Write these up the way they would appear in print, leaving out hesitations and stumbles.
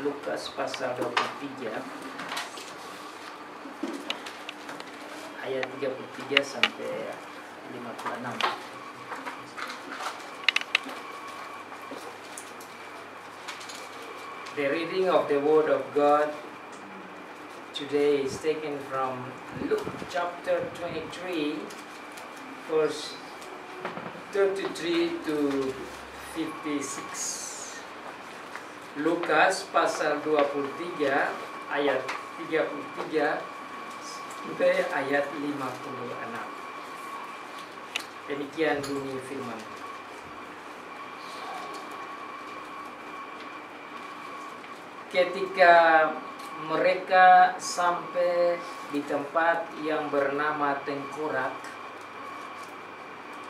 Lukas pasal 23 ayat 33 sampai 56. The reading of the Word of God today is taken from Luke chapter 23 verse 33 to 56. Lukas pasal 23 ayat 33 sampai ayat 56. Demikian bunyi firman. Ketika mereka sampai di tempat yang bernama Tengkorak,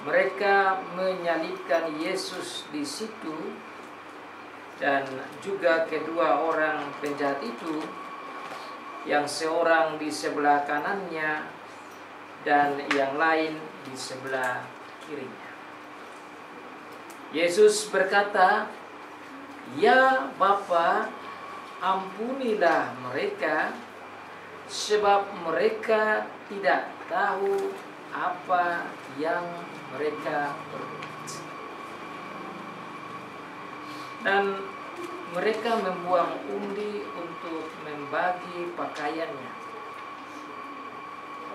mereka menyalibkan Yesus di situ, dan juga kedua orang penjahat itu, yang seorang di sebelah kanannya dan yang lain di sebelah kirinya. Yesus berkata, "Ya Bapa, ampunilah mereka, sebab mereka tidak tahu apa yang mereka perbuat." Dan mereka membuang undi untuk membagi pakaiannya.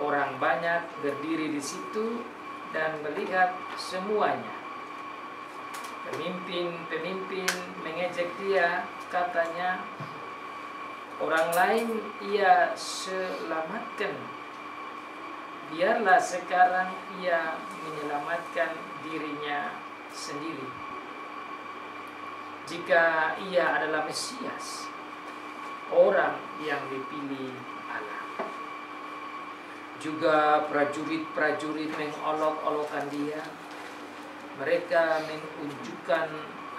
Orang banyak berdiri di situ dan melihat semuanya. Pemimpin mengejek dia, katanya, "Orang lain ia selamatkan, biarlah sekarang ia menyelamatkan dirinya sendiri, jika ia adalah Mesias, orang yang dipilih Allah." Juga prajurit-prajurit mengolok-olokkan dia. Mereka menunjukkan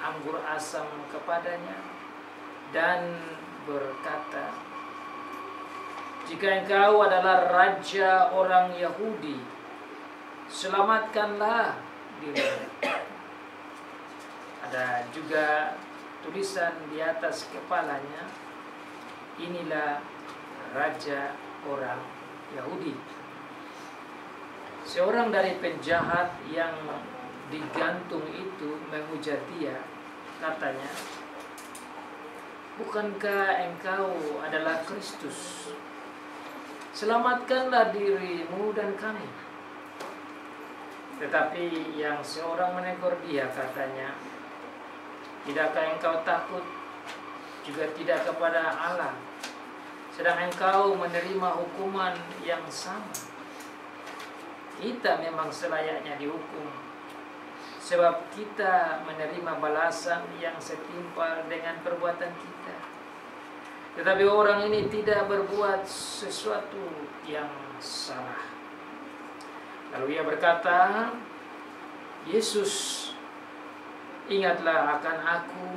anggur asam kepadanya dan berkata, "Jika engkau adalah raja orang Yahudi, selamatkanlah dirimu." Ada juga tulisan di atas kepalanya, "Inilah raja orang Yahudi." Seorang dari penjahat yang digantung itu menghujat dia, katanya, "Bukankah engkau adalah Kristus? Selamatkanlah dirimu dan kami." Tetapi yang seorang menegur dia, katanya, "Tidakkah engkau takut juga tidak kepada Allah, sedang engkau menerima hukuman yang sama? Kita memang selayaknya dihukum, sebab kita menerima balasan yang setimpal dengan perbuatan kita. Tetapi orang ini tidak berbuat sesuatu yang salah." Lalu ia berkata, "Yesus, ingatlah akan aku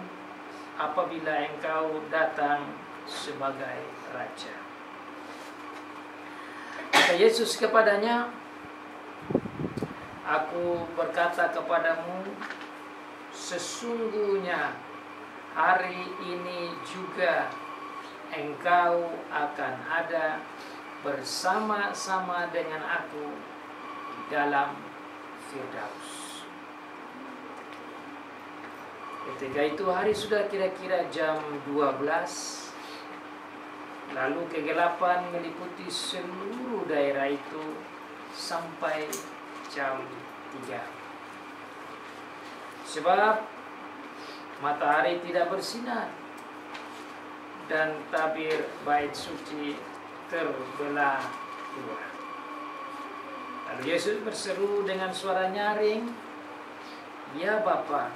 apabila engkau datang sebagai raja." Kata Yesus kepadanya, "Aku berkata kepadamu, sesungguhnya hari ini juga engkau akan ada bersama-sama dengan aku di dalam Firdaus." Ketika itu hari sudah kira-kira jam 12. Lalu kegelapan meliputi seluruh daerah itu sampai jam 3. Sebab matahari tidak bersinar dan tabir bait suci terbelah dua. Lalu Yesus berseru dengan suara nyaring, "Ya Bapa,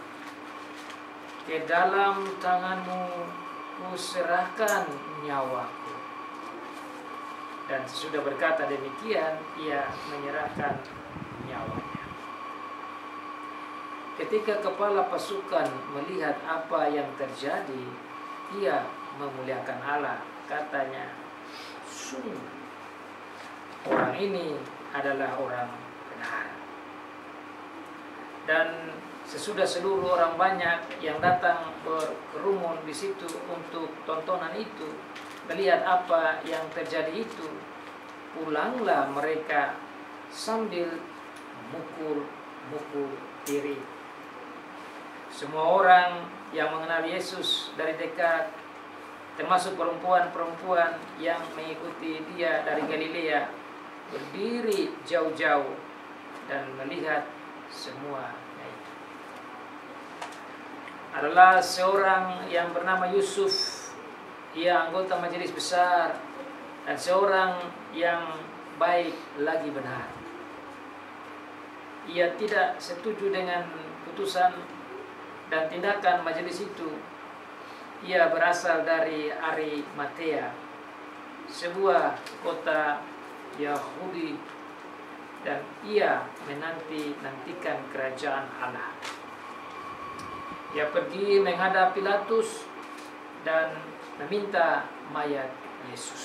ke dalam tangan-Mu kuserahkan nyawaku." Dan sesudah berkata demikian, ia menyerahkan nyawanya. Ketika kepala pasukan melihat apa yang terjadi, ia memuliakan Allah, katanya, "Sungguh, orang ini adalah orang benar." Dan sesudah seluruh orang banyak yang datang berkerumun di situ untuk tontonan itu, melihat apa yang terjadi itu, pulanglah mereka sambil mukul diri. Semua orang yang mengenal Yesus dari dekat, termasuk perempuan-perempuan yang mengikuti dia dari Galilea, berdiri jauh-jauh dan melihat semua itu. Adalah seorang yang bernama Yusuf. Ia anggota majelis besar dan seorang yang baik lagi benar. Ia tidak setuju dengan putusan dan tindakan majelis itu. Ia berasal dari Arimatea, sebuah kota Yahudi, dan ia menantikan kerajaan Allah. Ia pergi menghadap Pilatus dan meminta mayat Yesus.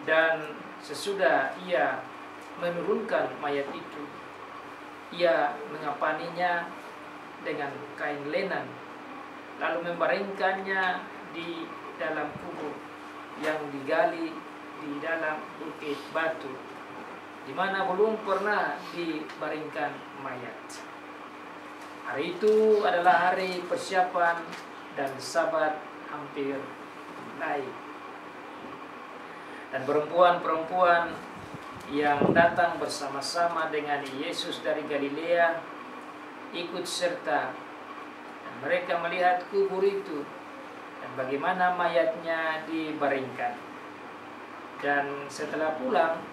Dan sesudah ia menurunkan mayat itu, ia mengapaninya dengan kain lenan, lalu membaringkannya di dalam kubur yang digali di dalam bukit batu, di mana belum pernah dibaringkan mayat. Hari itu adalah hari persiapan dan Sabat hampir mulai. Dan perempuan-perempuan yang datang bersama-sama dengan Yesus dari Galilea ikut serta, dan mereka melihat kubur itu dan bagaimana mayatnya dibaringkan. Dan setelah pulang,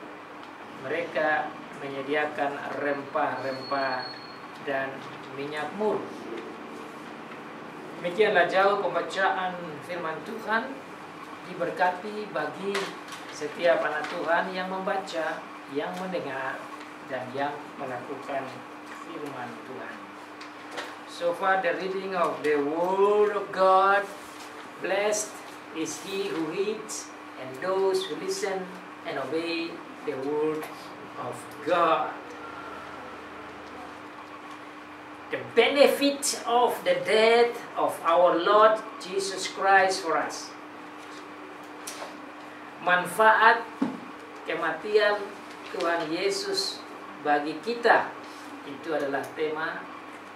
mereka menyediakan rempah-rempah dan minyak mur. Demikianlah jauh pembacaan firman Tuhan. Diberkati bagi setiap anak Tuhan yang membaca, yang mendengar, dan yang melakukan firman Tuhan. So far the reading of the Word of God. Blessed is he who reads and those who listen and obey the Word of God. The benefit of the death of our Lord Jesus Christ for us. Manfaat kematian Tuhan Yesus bagi kita, itu adalah tema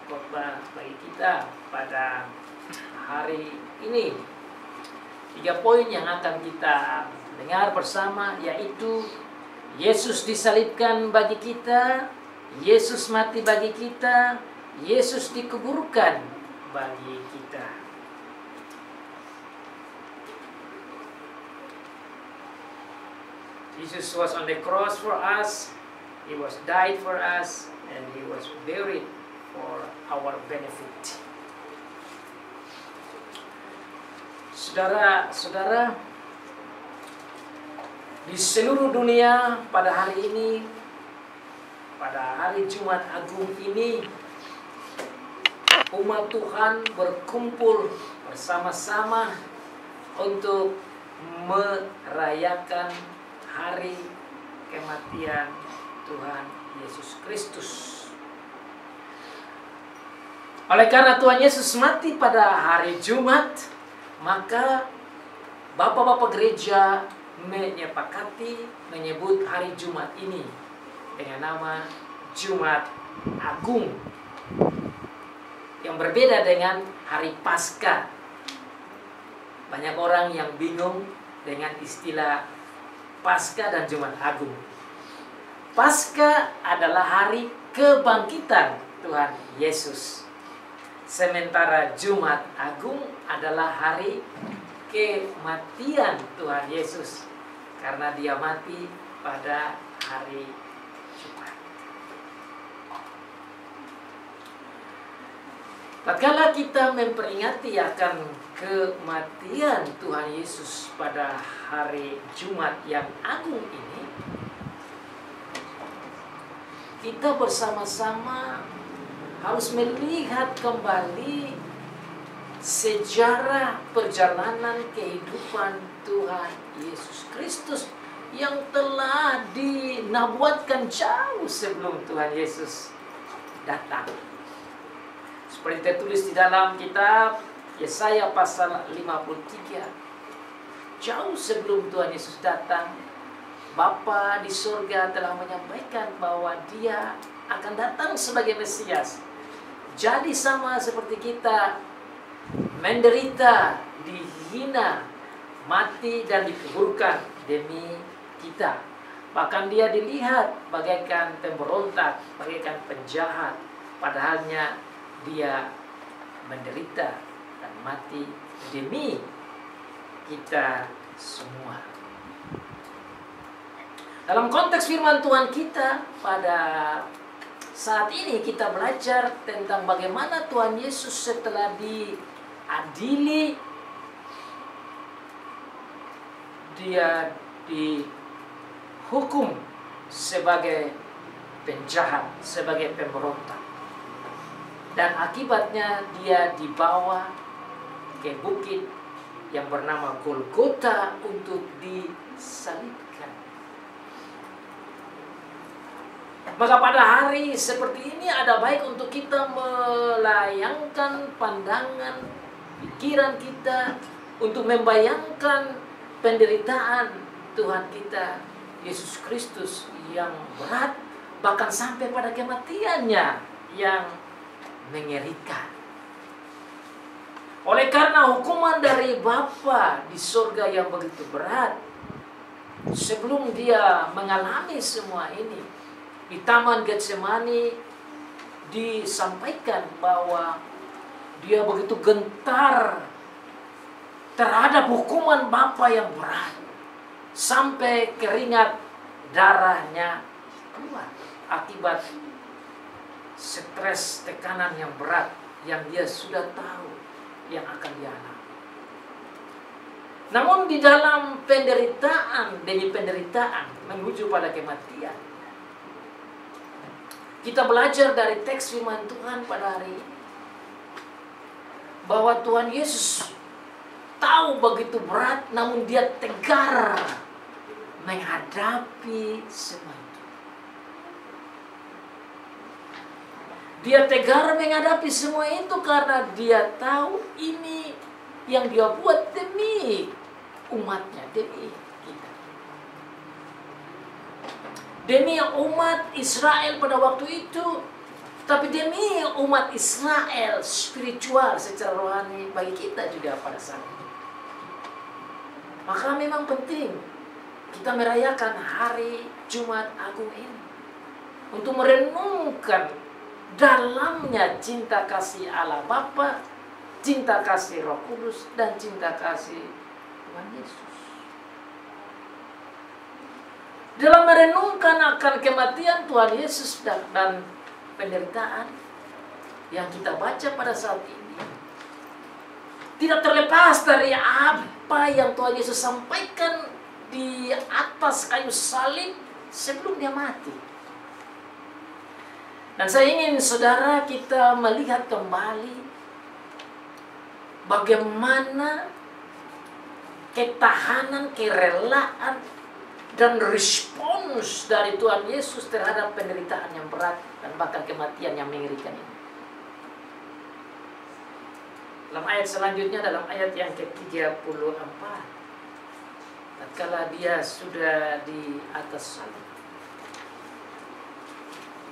khotbah bagi kita pada hari ini. 3 poin yang akan kita dengar bersama, yaitu Yesus disalibkan bagi kita, Yesus mati bagi kita, Yesus dikuburkan bagi kita. Jesus was on the cross for us, He was died for us, and He was buried for our benefit. Saudara-saudara, di seluruh dunia pada hari ini, pada hari Jumat Agung ini, umat Tuhan berkumpul bersama-sama untuk merayakan hari kematian Tuhan Yesus Kristus. Oleh karena Tuhan Yesus mati pada hari Jumat, maka bapak-bapak gereja menyebut hari Jumat ini dengan nama Jumat Agung, yang berbeda dengan hari Paskah. Banyak orang yang bingung dengan istilah Paskah dan Jumat Agung. Paskah adalah hari kebangkitan Tuhan Yesus, sementara Jumat Agung adalah hari kematian Tuhan Yesus, karena Dia mati pada hari Jumat. Tatkala kita memperingati akan kematian Tuhan Yesus pada hari Jumat yang agung ini, kita bersama-sama harus melihat kembali sejarah perjalanan kehidupan Tuhan Yesus Kristus yang telah dinabuatkan jauh sebelum Tuhan Yesus datang. Seperti tertulis di dalam kitab Yesaya pasal 53. Jauh sebelum Tuhan Yesus datang, Bapa di surga telah menyampaikan bahwa Dia akan datang sebagai Mesias. Jadi sama seperti kita menderita, dihina, mati dan dikuburkan demi kita. Bahkan Dia dilihat bagaikan pemberontak, bagaikan penjahat. Padahalnya Dia menderita dan mati demi kita semua. Dalam konteks firman Tuhan kita pada saat ini kita belajar tentang bagaimana Tuhan Yesus setelah diadili, Dia dihukum sebagai penjahat, sebagai pemberontak. Dan akibatnya Dia dibawa ke bukit yang bernama Golgota untuk disalibkan. Maka pada hari seperti ini ada baik untuk kita melayangkan pandangan pikiran kita untuk membayangkan penderitaan Tuhan kita Yesus Kristus yang berat, bahkan sampai pada kematiannya yang mengerikan. Oleh karena hukuman dari Bapa di surga yang begitu berat, sebelum Dia mengalami semua ini, di Taman Getsemani disampaikan bahwa Dia begitu gentar terhadap hukuman Bapa yang berat, sampai keringat darahnya keluar akibat stres, tekanan yang berat yang Dia sudah tahu yang akan Dia alami. Namun di dalam penderitaan demi penderitaan menuju pada kematian, kita belajar dari teks firman Tuhan pada hari ini bahwa Tuhan Yesus tahu begitu berat, namun Dia tegar menghadapi semua itu. Dia tegar menghadapi semua itu karena Dia tahu ini yang Dia buat demi umatnya, demi kita. Demi umat Israel pada waktu itu, tapi demi umat Israel spiritual secara rohani bagi kita juga pada saat ini. Maka memang penting kita merayakan hari Jumat Agung ini untuk merenungkan dalamnya cinta kasih Allah Bapa, cinta kasih Roh Kudus, dan cinta kasih Tuhan Yesus. Dalam merenungkan akan kematian Tuhan Yesus dan penderitaan yang kita baca pada saat ini, tidak terlepas dari apa yang Tuhan Yesus sampaikan di atas kayu salib sebelum Dia mati. Dan saya ingin saudara kita melihat kembali bagaimana ketahanan, kerelaan, dan respons dari Tuhan Yesus terhadap penderitaan yang berat dan bahkan kematian yang mengerikan ini. Dalam ayat selanjutnya, dalam ayat yang ke-34, tatkala Dia sudah di atas salib,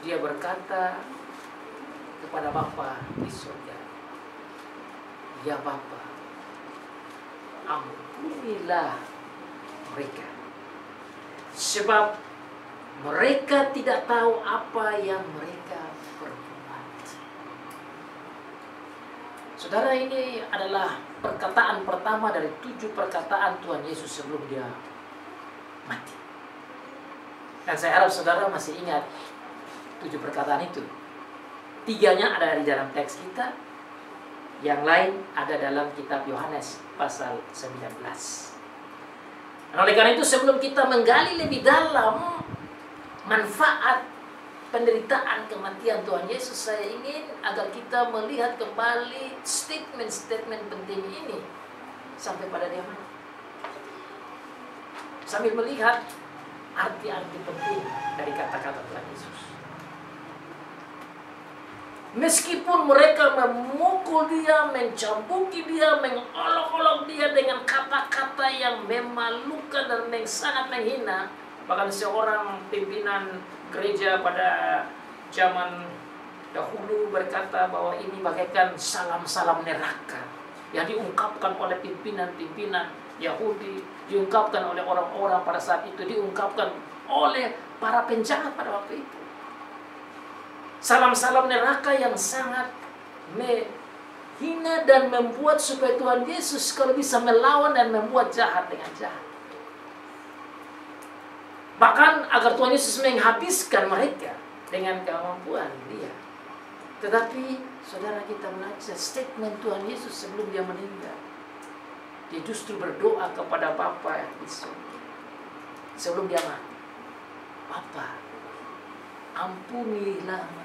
Dia berkata kepada Bapa di surga, "Ya Bapa, ampunilah mereka, sebab mereka tidak tahu apa yang mereka perbuat." Saudara, ini adalah perkataan pertama dari 7 perkataan Tuhan Yesus sebelum Dia mati. Dan saya harap saudara masih ingat 7 perkataan itu. 3-nya ada di dalam teks kita, yang lain ada dalam kitab Yohanes pasal 19. Dan oleh karena itu, sebelum kita menggali lebih dalam manfaat penderitaan kematian Tuhan Yesus, saya ingin agar kita melihat kembali statement-statement penting ini sampai pada Dia mati, sambil melihat arti-arti penting dari kata-kata Tuhan Yesus. Meskipun mereka memukul dia, mencambuki dia, mengolok-olok dia dengan kata-kata yang memalukan dan yang sangat menghina. Bahkan seorang pimpinan gereja pada zaman dahulu berkata bahwa ini bagaikan salam-salam neraka yang diungkapkan oleh pimpinan-pimpinan Yahudi, diungkapkan oleh orang-orang pada saat itu, diungkapkan oleh para penjahat pada waktu itu. Salam-salam neraka yang sangat menghina dan membuat supaya Tuhan Yesus kalau bisa melawan dan membuat jahat dengan jahat. Bahkan agar Tuhan Yesus menghabiskan mereka dengan kemampuan dia. Tetapi saudara, kita belajar statement Tuhan Yesus sebelum dia meninggal. Dia justru berdoa kepada Bapa yang di surga sebelum dia mati. Bapa, ampunilah mereka.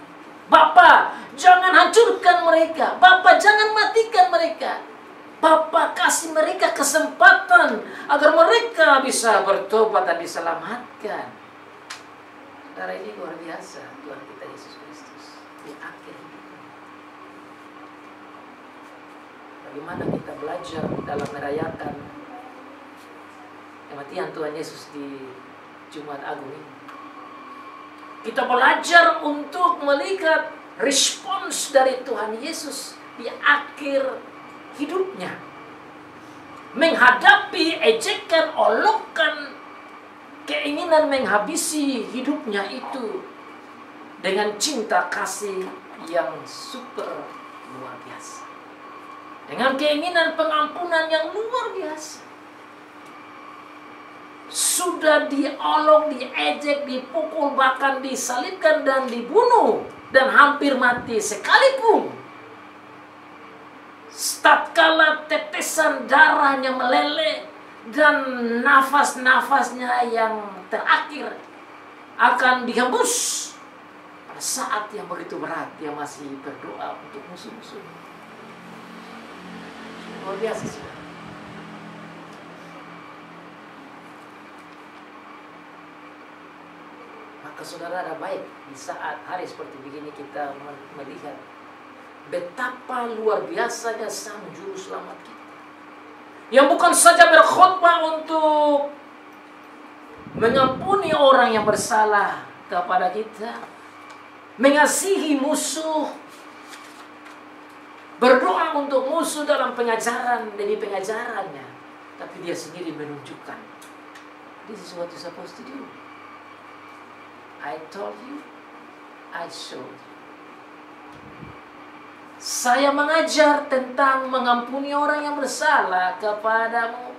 Bapa, jangan hancurkan mereka. Bapa, jangan matikan mereka. Bapa, kasih mereka kesempatan agar mereka bisa bertobat dan diselamatkan. Saudara, ini luar biasa Tuhan kita Yesus Kristus di akhir hidupnya. Bagaimana kita belajar dalam merayakan kematian Tuhan Yesus di Jumat Agung ini. Kita belajar untuk melihat respons dari Tuhan Yesus di akhir hidupnya. Menghadapi ejekan, olokan, keinginan menghabisi hidupnya itu dengan cinta kasih yang super luar biasa. Dengan keinginan pengampunan yang luar biasa. Sudah diolok, diejek, dipukul, bahkan disalibkan dan dibunuh dan hampir mati sekalipun, tatkala tetesan darahnya meleleh dan nafas-nafasnya yang terakhir akan dihembus, pada saat yang begitu berat dia masih berdoa untuk musuh-musuhnya. Luar biasa sih. Maka saudara, ada baik di saat hari seperti begini kita melihat betapa luar biasanya Sang Juru Selamat kita, yang bukan saja berkhotbah untuk mengampuni orang yang bersalah kepada kita, mengasihi musuh, berdoa untuk musuh dalam pengajaran demi pengajarannya, tapi dia sendiri menunjukkan, this is what you're supposed to do. I told you, I showed you. Saya mengajar tentang mengampuni orang yang bersalah kepadamu.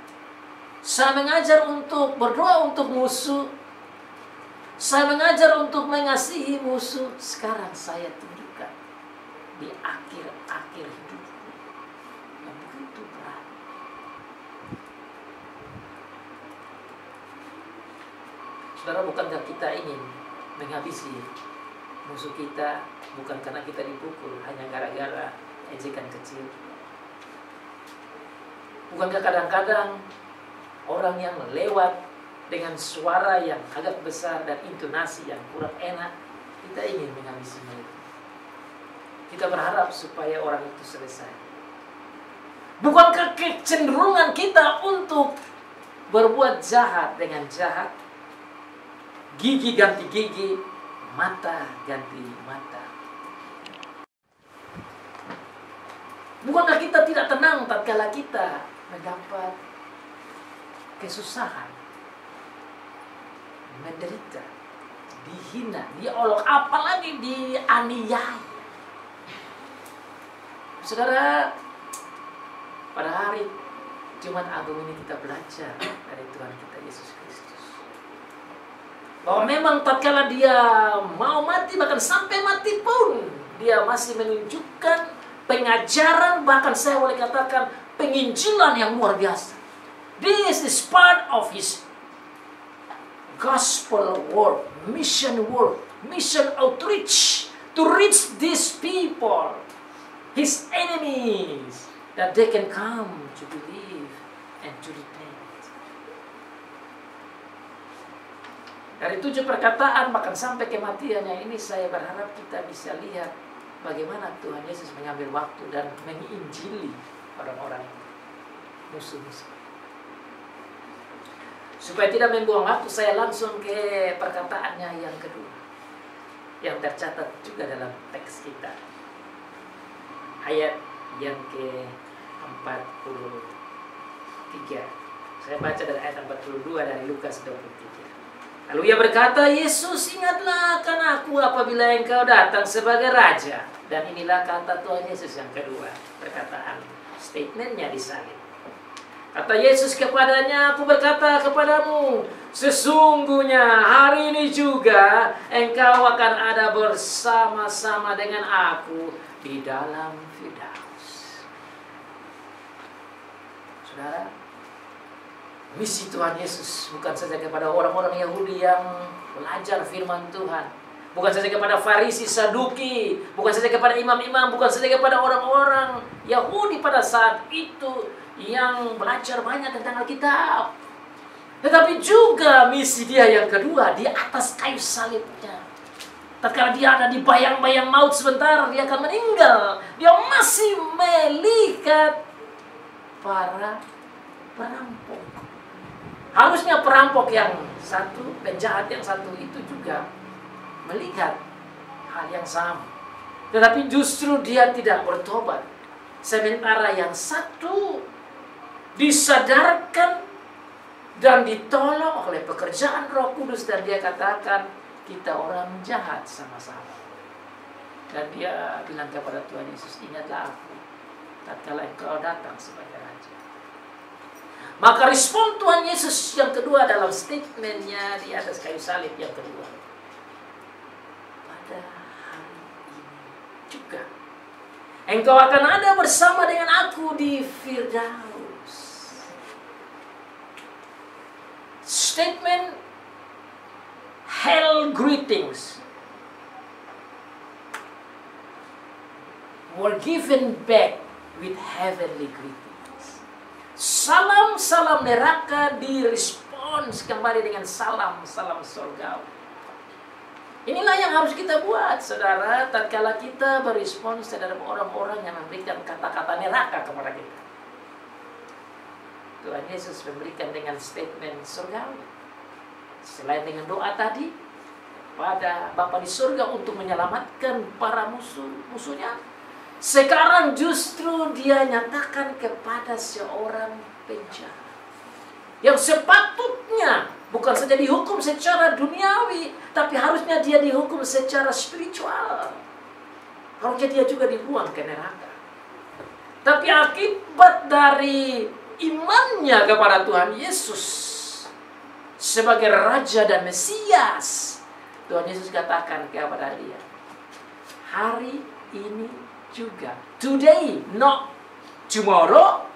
Saya mengajar untuk berdoa untuk musuh. Saya mengajar untuk mengasihi musuh. Sekarang saya tunjukkan di akhir-akhir hidupku yang begitu berat. Saudara, bukankah kita ingin menghabisi musuh kita bukan karena kita dipukul, hanya gara-gara ejekan kecil? Bukankah kadang-kadang orang yang lewat dengan suara yang agak besar dan intonasi yang kurang enak, kita ingin menghabisi mereka? Kita berharap supaya orang itu selesai. Bukankah kecenderungan kita untuk berbuat jahat dengan jahat, gigi ganti gigi, mata ganti mata? Bukankah kita tidak tenang tatkala kita mendapat kesusahan, menderita, dihina, diolok, apalagi dianiaya? Saudara, pada hari Jumat Agung ini kita belajar dari Tuhan kita Yesus Kristus bahwa memang tatkala dia mau mati, bahkan sampai mati pun dia masih menunjukkan pengajaran, bahkan saya boleh katakan penginjilan yang luar biasa. This is part of his gospel work, mission outreach, to reach these people, his enemies, that they can come to believe and to repent. Dari 7 perkataan bahkan sampai kematiannya ini, saya berharap kita bisa lihat bagaimana Tuhan Yesus mengambil waktu dan menginjili orang-orang musuh-musuh. Supaya tidak membuang waktu, saya langsung ke perkataannya yang kedua, yang tercatat juga dalam teks kita. Ayat yang ke-43. Saya baca dari ayat 42 dari Lukas 23. Lalu ia berkata, Yesus, ingatlah akan aku apabila engkau datang sebagai raja. Dan inilah kata Tuhan Yesus yang kedua, perkataan statementnya disalib. Kata Yesus kepadanya, aku berkata kepadamu, sesungguhnya hari ini juga engkau akan ada bersama-sama dengan aku di dalam Firdaus. Saudara, misi Tuhan Yesus bukan saja kepada orang-orang Yahudi yang belajar firman Tuhan, bukan saja kepada Farisi, Saduki, bukan saja kepada imam-imam, bukan saja kepada orang-orang Yahudi pada saat itu yang belajar banyak tentang Alkitab, tetapi juga misi dia yang kedua di atas kayu salibnya. Tatkala dia ada di bayang-bayang maut sebentar, dia akan meninggal. Dia masih melihat para perampok. Harusnya perampok yang satu, penjahat yang satu itu juga melihat hal yang sama. Tetapi justru dia tidak bertobat. Sementara yang satu disadarkan dan ditolong oleh pekerjaan Roh Kudus. Dan dia katakan, kita orang jahat sama-sama. Dan dia bilang kepada Tuhan Yesus, ingatlah aku tatkala engkau datang sebagai raja. Maka respon Tuhan Yesus yang kedua dalam statementnya di atas kayu salib yang kedua, pada hari ini juga engkau akan ada bersama dengan aku di Firdaus. Statement hell greetings were given back with heavenly greetings. Salam-salam neraka direspons kembali dengan salam-salam surgawi. Inilah yang harus kita buat, saudara, tatkala kita berespons terhadap orang-orang yang memberikan kata-kata neraka kepada kita. Tuhan Yesus memberikan dengan statement surgawi. Selain dengan doa tadi pada Bapa di surga untuk menyelamatkan para musuhnya, sekarang justru dia nyatakan kepada seorang penjahat yang sepatutnya bukan saja dihukum secara duniawi, tapi harusnya dia dihukum secara spiritual. Harusnya dia juga dibuang ke neraka. Tapi akibat dari imannya kepada Tuhan Yesus sebagai Raja dan Mesias, Tuhan Yesus katakan kepada dia, hari ini juga, today, not tomorrow,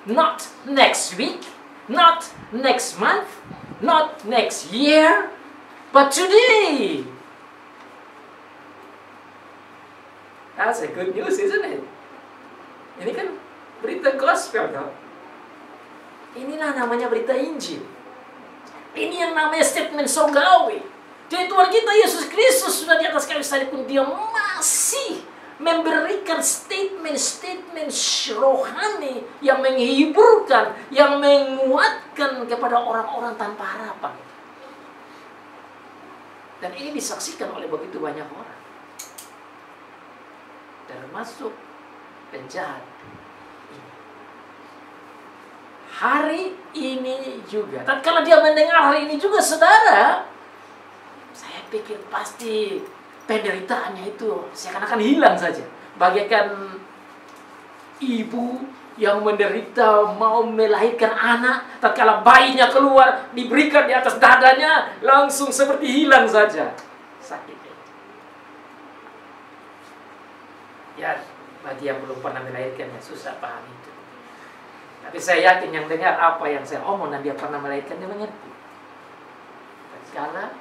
not next week, not next month, not next year, but today. That's a good news, isn't it? Ini kan berita gospel, kan? Inilah namanya berita Injil. Ini yang namanya statement surgawi. Jadi Tuhan kita Yesus Kristus sudah di atas kayu salib pun dia masih memberikan statement rohani yang menghiburkan, yang menguatkan kepada orang-orang tanpa harapan. Dan ini disaksikan oleh begitu banyak orang, termasuk penjahat. Hari ini juga, tatkala dia mendengar hari ini juga, saudara, saya pikir pasti penderitaannya itu seakan-akan hilang saja. Bagaikan ibu yang menderita mau melahirkan anak, tatkala bayinya keluar, diberikan di atas dadanya, langsung seperti hilang saja sakitnya. Ya, bagi yang belum pernah melahirkannya susah paham itu. Tapi saya yakin yang dengar apa yang saya omong dan dia pernah melahirkan, dia mengerti. Tatkala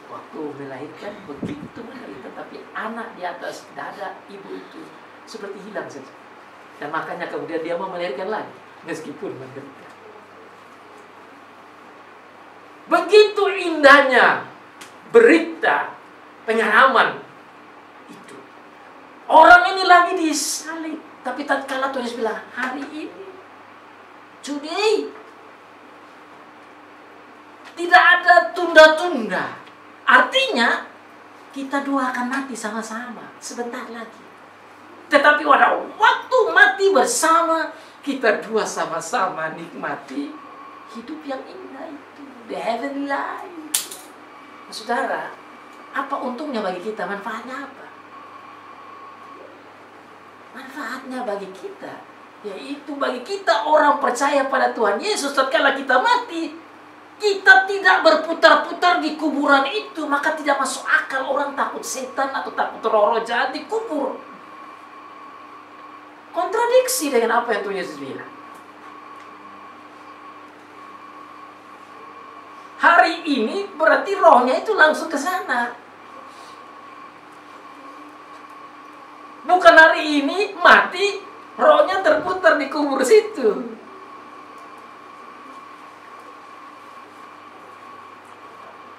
waktu melahirkan begitu menderita, tapi anak di atas dada ibu itu seperti hilang saja. Dan makanya kemudian dia mau melahirkan lagi meskipun menderita. Begitu indahnya berita penyeraman itu. Orang ini lagi disalib. Tapi tatkala Tuhan Yesus bilang, hari ini, today, tidak ada tunda-tunda. Artinya, kita dua akan mati sama-sama sebentar lagi. Tetapi pada waktu mati bersama, kita dua sama-sama nikmati hidup yang indah itu. The heavenly life. Saudara, apa untungnya bagi kita? Manfaatnya apa? Manfaatnya bagi kita, yaitu bagi kita orang percaya pada Tuhan Yesus, tatkala kita mati, kita tidak berputar-putar di kuburan itu. Maka tidak masuk akal orang takut setan atau takut roh-roh jahat di kubur. Kontradiksi dengan apa yang Tuhan Yesus bilang. Hari ini berarti rohnya itu langsung ke sana. Bukan hari ini mati, rohnya terputar di kubur situ.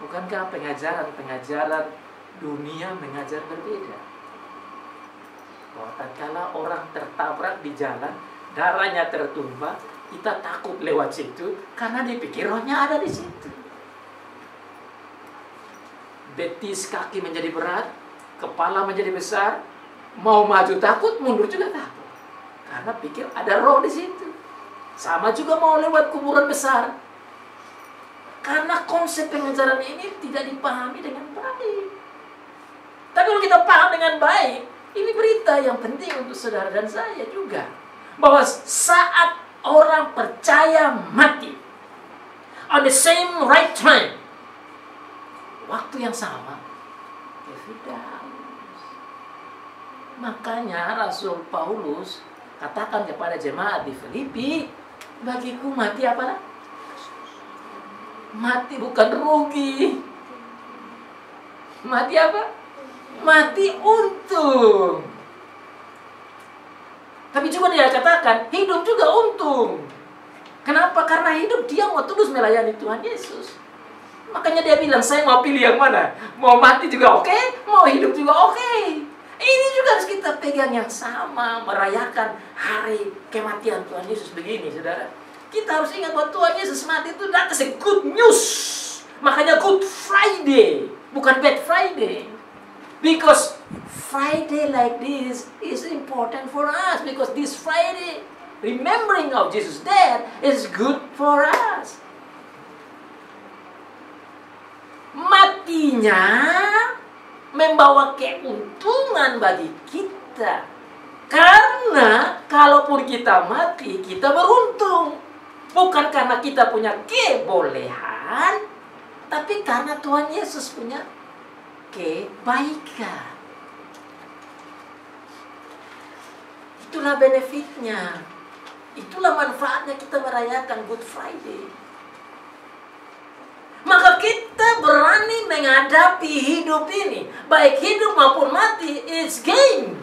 Bukankah pengajaran dunia mengajar berbeda? Bahwa tatkala orang tertabrak di jalan, darahnya tertumpah, kita takut lewat situ karena dipikir rohnya ada di situ. Betis kaki menjadi berat, kepala menjadi besar, mau maju takut, mundur juga takut. Karena pikir ada roh di situ. Sama juga mau lewat kuburan besar. Karena konsep pengajaran ini tidak dipahami dengan baik. Tapi kalau kita paham dengan baik, ini berita yang penting untuk saudara dan saya juga. Bahwa saat orang percaya mati, on the same right time, waktu yang sama, makanya Rasul Paulus katakan kepada jemaat di Filipi, bagiku mati apa? Mati bukan rugi. Mati apa? Mati untung. Tapi juga dia katakan, hidup juga untung. Kenapa? Karena hidup dia mau tulus melayani Tuhan Yesus. Makanya dia bilang, saya mau pilih yang mana? Mau mati juga oke, mau hidup juga oke. Ini juga harus kita pegang yang sama, merayakan hari kematian Tuhan Yesus begini, saudara. Kita harus ingat bahwa Tuhan Yesus mati itu datang good news. Makanya Good Friday, bukan Bad Friday. Because Friday like this is important for us. Because this Friday, remembering of Jesus' death is good for us. Matinya membawa keuntungan bagi kita. Karena kalaupun kita mati, kita beruntung. Bukan karena kita punya kebolehan, tapi karena Tuhan Yesus punya kebaikan. Itulah benefitnya. Itulah manfaatnya kita merayakan Good Friday. Maka kita berani menghadapi hidup ini, baik hidup maupun mati, it's gain.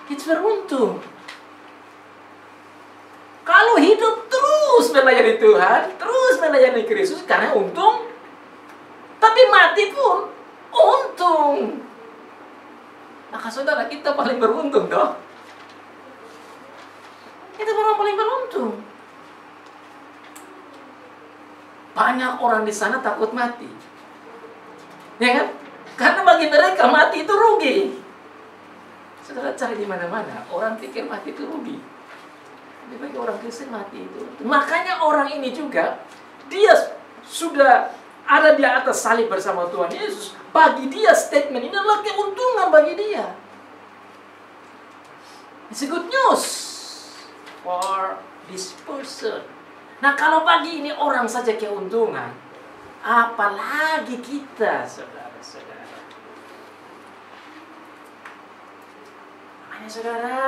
It's beruntung. Kalau hidup terus melayani Tuhan, terus melayani Kristus karena untung, tapi mati pun untung. Maka saudara, kita paling beruntung dong. Kita orang paling beruntung. Banyak orang di sana takut mati, ya kan? Karena bagi mereka mati itu rugi. Saudara cari di mana-mana, orang pikir mati itu rugi. Bagi orang Kristen mati itu. Makanya orang ini juga, dia sudah ada di atas salib bersama Tuhan Yesus. Bagi dia statement ini adalah keuntungan bagi dia. It's a good news for this person. Nah, kalau bagi ini orang saja keuntungan, apalagi kita, saudara-saudara. Makanya saudara,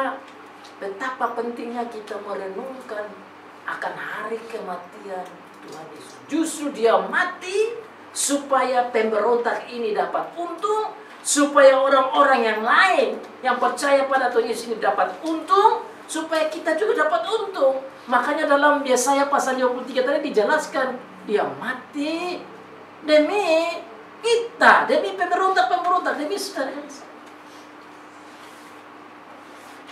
betapa pentingnya kita merenungkan akan hari kematian Tuhan Yesus. Justru dia mati supaya pemberontak ini dapat untung, supaya orang-orang yang lain yang percaya pada Tuhan Yesus ini dapat untung, supaya kita juga dapat untung. Makanya dalam Yesaya pasal 23 tadi dijelaskan, dia mati demi kita, demi pemberontak-pemberontak, demi saudara.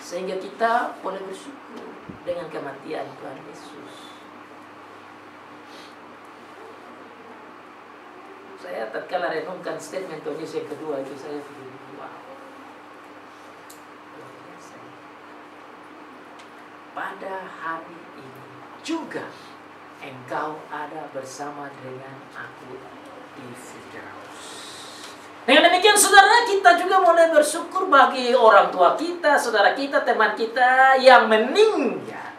Sehingga kita boleh bersyukur dengan kematian Tuhan Yesus. Saya tatkala renungkan statement Tuhan Yesus yang kedua itu, saya pikir, wow, luar biasa. Pada hari ini juga engkau ada bersama dengan aku di Firdaus. Dengan demikian saudara, kita juga boleh bersyukur bagi orang tua kita, saudara kita, teman kita yang meninggal.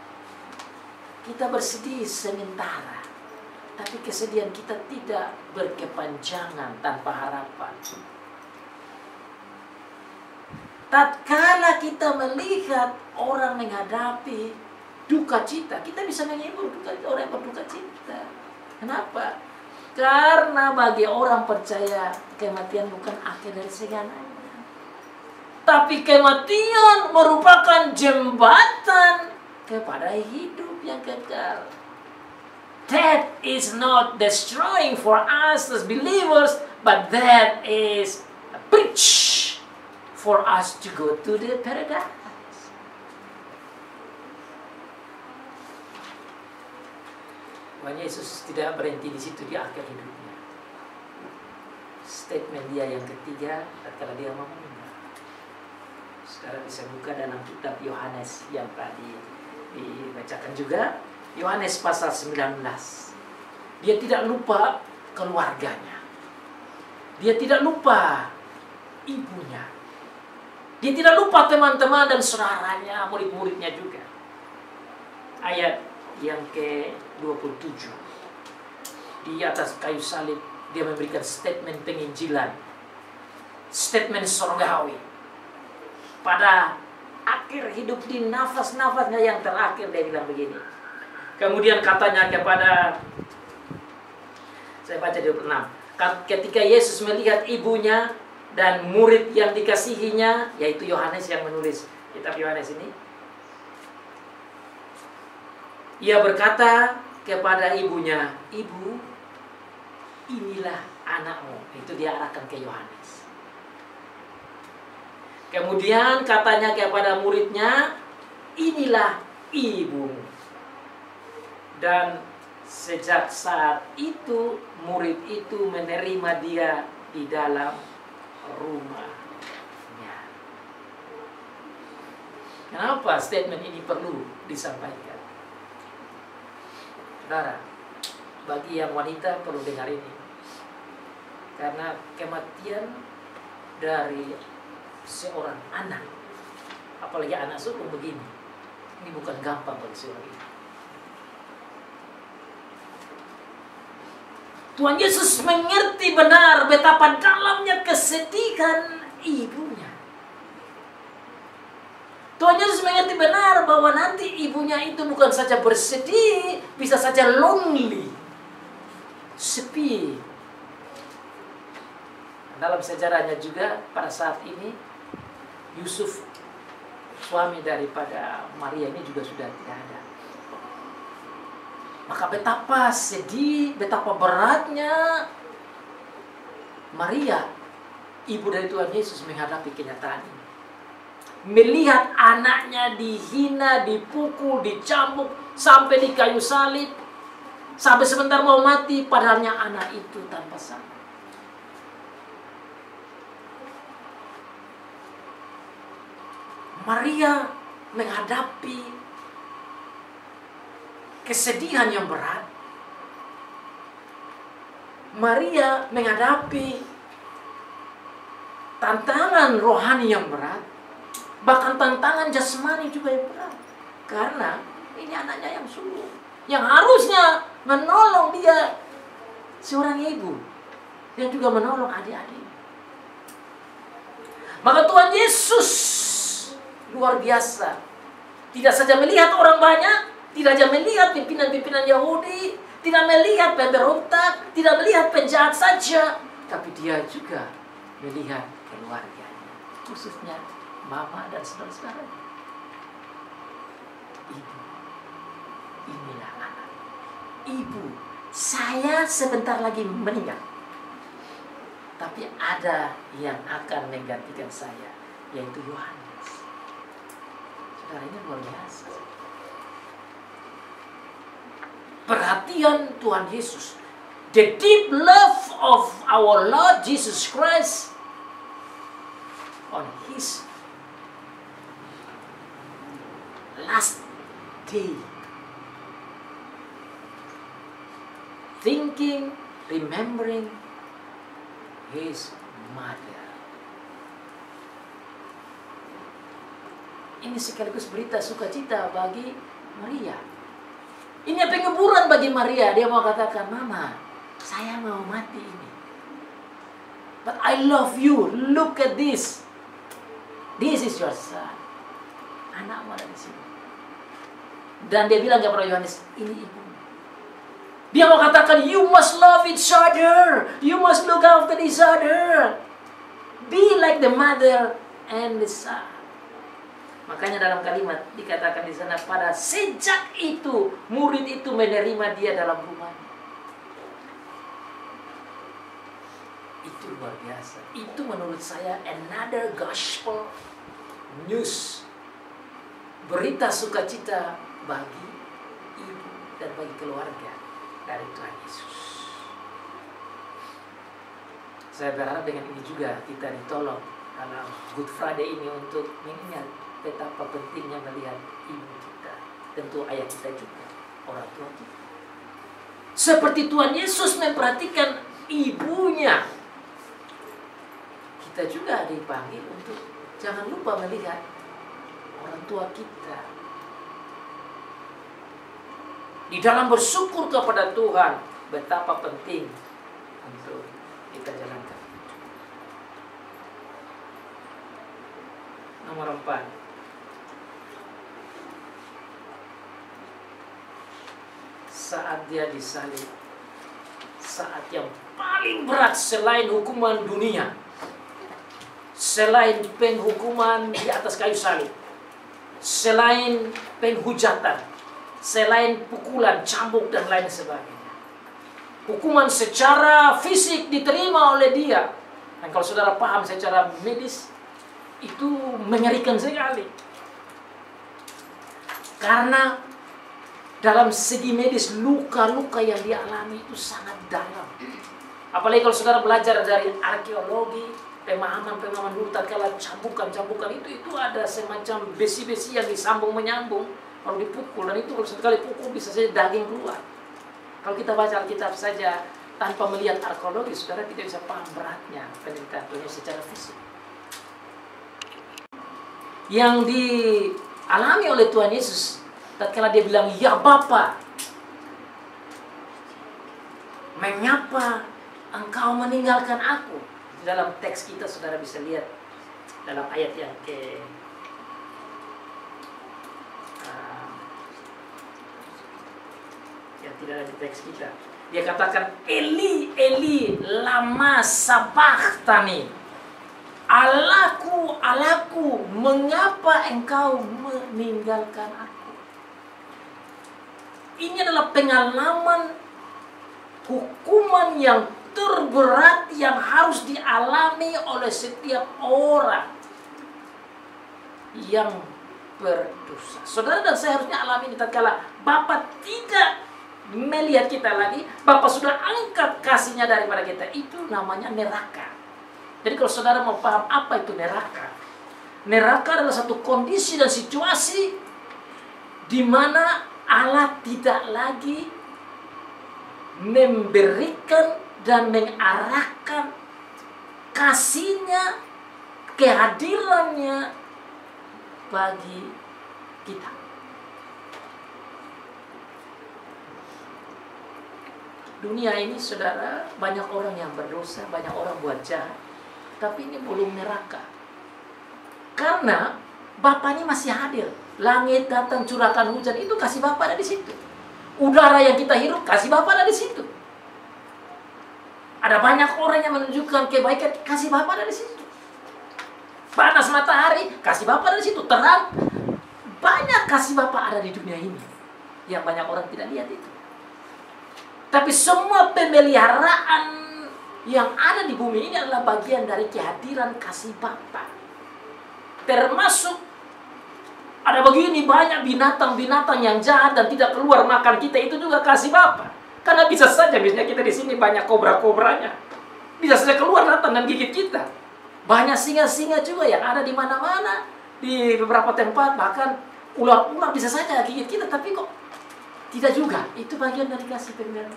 Kita bersedih sementara, tapi kesedihan kita tidak berkepanjangan tanpa harapan. Tatkala kita melihat orang menghadapi duka cita, kita bisa menghibur orang yang berduka cita. Kenapa? Karena bagi orang percaya kematian bukan akhir dari segalanya, tapi kematian merupakan jembatan kepada hidup yang kekal. Death is not destroying for us as believers, but that is a bridge for us to go to the paradise. Tuhan Yesus tidak berhenti di situ di akhir hidupnya. Statement dia yang ketiga tatkala dia mau meninggal. Saudara bisa buka dalam kitab Yohanes yang tadi dibacakan juga, Yohanes pasal 19. Dia tidak lupa keluarganya. Dia tidak lupa ibunya. Dia tidak lupa teman-teman dan saudaranya, murid-muridnya juga. Ayat yang ke-27. Di atas kayu salib dia memberikan statement penginjilan, statement surgawi. Pada akhir hidup di nafas-nafasnya yang terakhir dia bilang begini. Kemudian katanya kepada, saya baca di 26, ketika Yesus melihat ibunya dan murid yang dikasihinya, yaitu Yohanes yang menulis kitab Yohanes ini, ia berkata kepada ibunya, "Ibu, inilah anakmu." Itu dia arahkan ke Yohanes. Kemudian katanya kepada muridnya, "Inilah ibumu." Dan sejak saat itu, murid itu menerima dia di dalam rumahnya. Kenapa statement ini perlu disampaikan? Saudara, bagi yang wanita perlu dengar ini. Karena kematian dari seorang anak, apalagi anak sulung begini, ini bukan gampang bagi seorang ibu. Tuhan Yesus mengerti benar betapa dalamnya kesedihan ibunya. Tuhan Yesus mengerti benar bahwa nanti ibunya itu bukan saja bersedih, bisa saja lonely, sepi. Dalam sejarahnya juga pada saat ini, Yusuf, suami daripada Maria ini juga sudah tidak ada. Maka betapa sedih, betapa beratnya Maria, ibu dari Tuhan Yesus, menghadapi kenyataan ini. Melihat anaknya dihina, dipukul, dicambuk, sampai di kayu salib, sampai sebentar mau mati, padahalnya anak itu tanpa salah. Maria menghadapi kesedihan yang berat. Maria menghadapi tantangan rohani yang berat. Bahkan tantangan jasmani juga yang berat. Karena ini anaknya yang sulung, yang harusnya menolong dia, seorang ibu, yang juga menolong adik-adik. Maka Tuhan Yesus luar biasa. Tidak saja melihat orang banyak, tidak saja melihat pimpinan-pimpinan Yahudi, tidak melihat pemberontak, tidak melihat penjahat saja, tapi dia juga melihat keluarganya, khususnya mama dan saudara-saudara. Ibu, inilah anak. Ibu, saya sebentar lagi meninggal, tapi ada yang akan menggantikan saya, yaitu Yohanes. Saudara, ini luar biasa. Perhatian Tuhan Yesus, the deep love of our Lord Jesus Christ on His last day. Thinking, remembering His mother. Ini sekaligus berita sukacita bagi Maria. Ini penguburan bagi Maria. Dia mau katakan, Mama, saya mau mati ini. But I love you. Look at this. This is your son. Anakmu ada di sini. Dan dia bilang kepada Yohanes, ini ibu. Dia mau katakan, you must love each other. You must look after each other. Be like the mother and the son. Makanya dalam kalimat dikatakan di sana, pada sejak itu murid itu menerima dia dalam rumahnya. Itu luar biasa. Itu menurut saya another gospel news. Berita sukacita bagi ibu dan bagi keluarga dari Tuhan Yesus. Saya berharap dengan ini juga kita ditolong dalam Good Friday ini untuk mengingat betapa pentingnya melihat ibu kita, tentu ayah kita juga, orang tua kita. Seperti Tuhan Yesus memperhatikan ibunya, kita juga dipanggil untuk jangan lupa melihat orang tua kita. Di dalam bersyukur kepada Tuhan, betapa penting untuk kita jalankan. Nomor 4. Saat dia disalib, saat yang paling berat selain hukuman dunia, selain penghukuman di atas kayu salib, selain penghujatan, selain pukulan, cambuk dan lain sebagainya, hukuman secara fisik diterima oleh dia. Dan kalau saudara paham secara medis, itu mengerikan sekali. Karena dalam segi medis, luka-luka yang dialami itu sangat dalam. Apalagi kalau saudara belajar dari arkeologi, pemahaman-pemahaman dulu, tatkala cambukan-cambukan itu ada semacam besi-besi yang disambung menyambung, kalau dipukul, dan itu kalau sekali pukul bisa saja daging keluar. Kalau kita baca Alkitab saja tanpa melihat arkeologi, saudara tidak bisa paham beratnya penderitaan secara fisik. Yang dialami oleh Tuhan Yesus tatkala dia bilang, ya Bapa, mengapa engkau meninggalkan aku? Dalam teks kita saudara bisa lihat dalam ayat yang yang tidak ada di teks kita. Dia katakan, Eli, Eli, lama sabachthani. Allahku, Allahku, mengapa engkau meninggalkan aku? Ini adalah pengalaman hukuman yang terberat yang harus dialami oleh setiap orang yang berdosa. Saudara dan saya harusnya alami ini tatkala Bapa tidak melihat kita lagi, Bapa sudah angkat kasihnya daripada kita. Itu namanya neraka. Jadi kalau saudara mau paham apa itu neraka, neraka adalah satu kondisi dan situasi di mana Allah tidak lagi memberikan dan mengarahkan kasihnya, kehadirannya bagi kita. Dunia ini saudara, banyak orang yang berdosa, banyak orang buat jahat, tapi ini belum neraka. Karena Bapa ini masih hadir. Langit datang curahkan hujan, itu kasih Bapa ada di situ. Udara yang kita hirup, kasih Bapa ada di situ. Ada banyak orang yang menunjukkan kebaikan, kasih Bapa ada di situ. Panas matahari, kasih Bapa ada di situ. Terang, banyak kasih Bapa ada di dunia ini. Yang banyak orang tidak lihat itu. Tapi semua pemeliharaan yang ada di bumi ini adalah bagian dari kehadiran kasih Bapa. Termasuk Ada begini banyak binatang-binatang yang jahat dan tidak keluar makan kita, itu juga kasih Bapa. Karena bisa saja misalnya kita di sini banyak kobra-kobranya, bisa saja keluar datang dan gigit kita. Banyak singa-singa juga yang ada di mana-mana, di beberapa tempat, bahkan ular-ular bisa saja gigit kita, tapi kok tidak juga. Itu bagian dari kasih pemberian.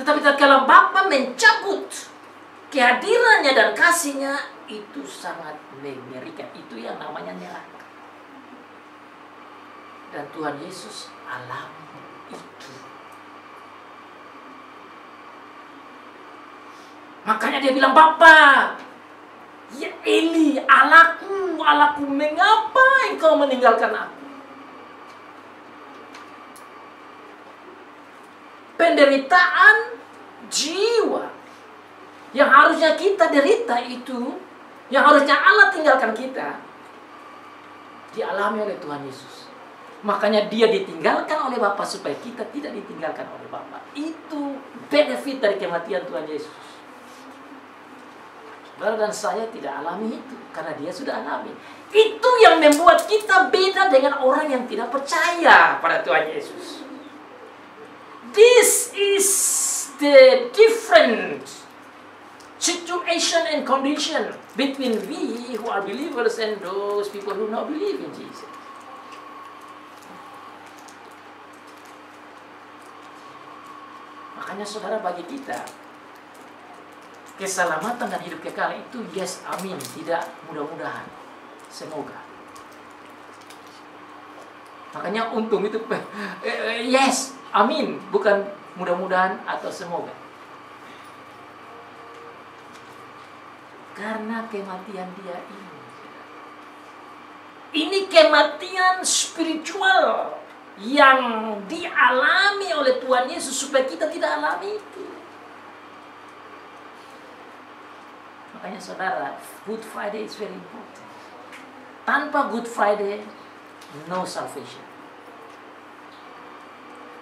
Tetapi tatkala Bapa mencabut kehadirannya dan kasihnya, itu sangat mengerikan. Itu yang namanya neraka. Dan Tuhan Yesus alami itu. Makanya dia bilang, Bapa, ya Eli, Allahku, mengapa engkau meninggalkan aku? Penderitaan jiwa yang harusnya kita derita itu, yang harusnya Allah tinggalkan kita, dialami oleh Tuhan Yesus. Makanya dia ditinggalkan oleh Bapa supaya kita tidak ditinggalkan oleh Bapa. Itu benefit dari kematian Tuhan Yesus. Saudara dan saya tidak alami itu, karena dia sudah alami. Itu yang membuat kita beda dengan orang yang tidak percaya pada Tuhan Yesus. This is the different situation and condition between we who are believers and those people who not believe in Jesus. Makanya saudara, bagi kita keselamatan dan hidup kekal itu yes, amin, tidak mudah-mudahan, semoga. Makanya untung itu yes, amin, bukan mudah-mudahan atau semoga. Karena kematian dia ini. Ini kematian spiritual yang dialami oleh Tuhan Yesus supaya kita tidak alami itu. Makanya saudara, Good Friday is very important. Tanpa Good Friday, no salvation.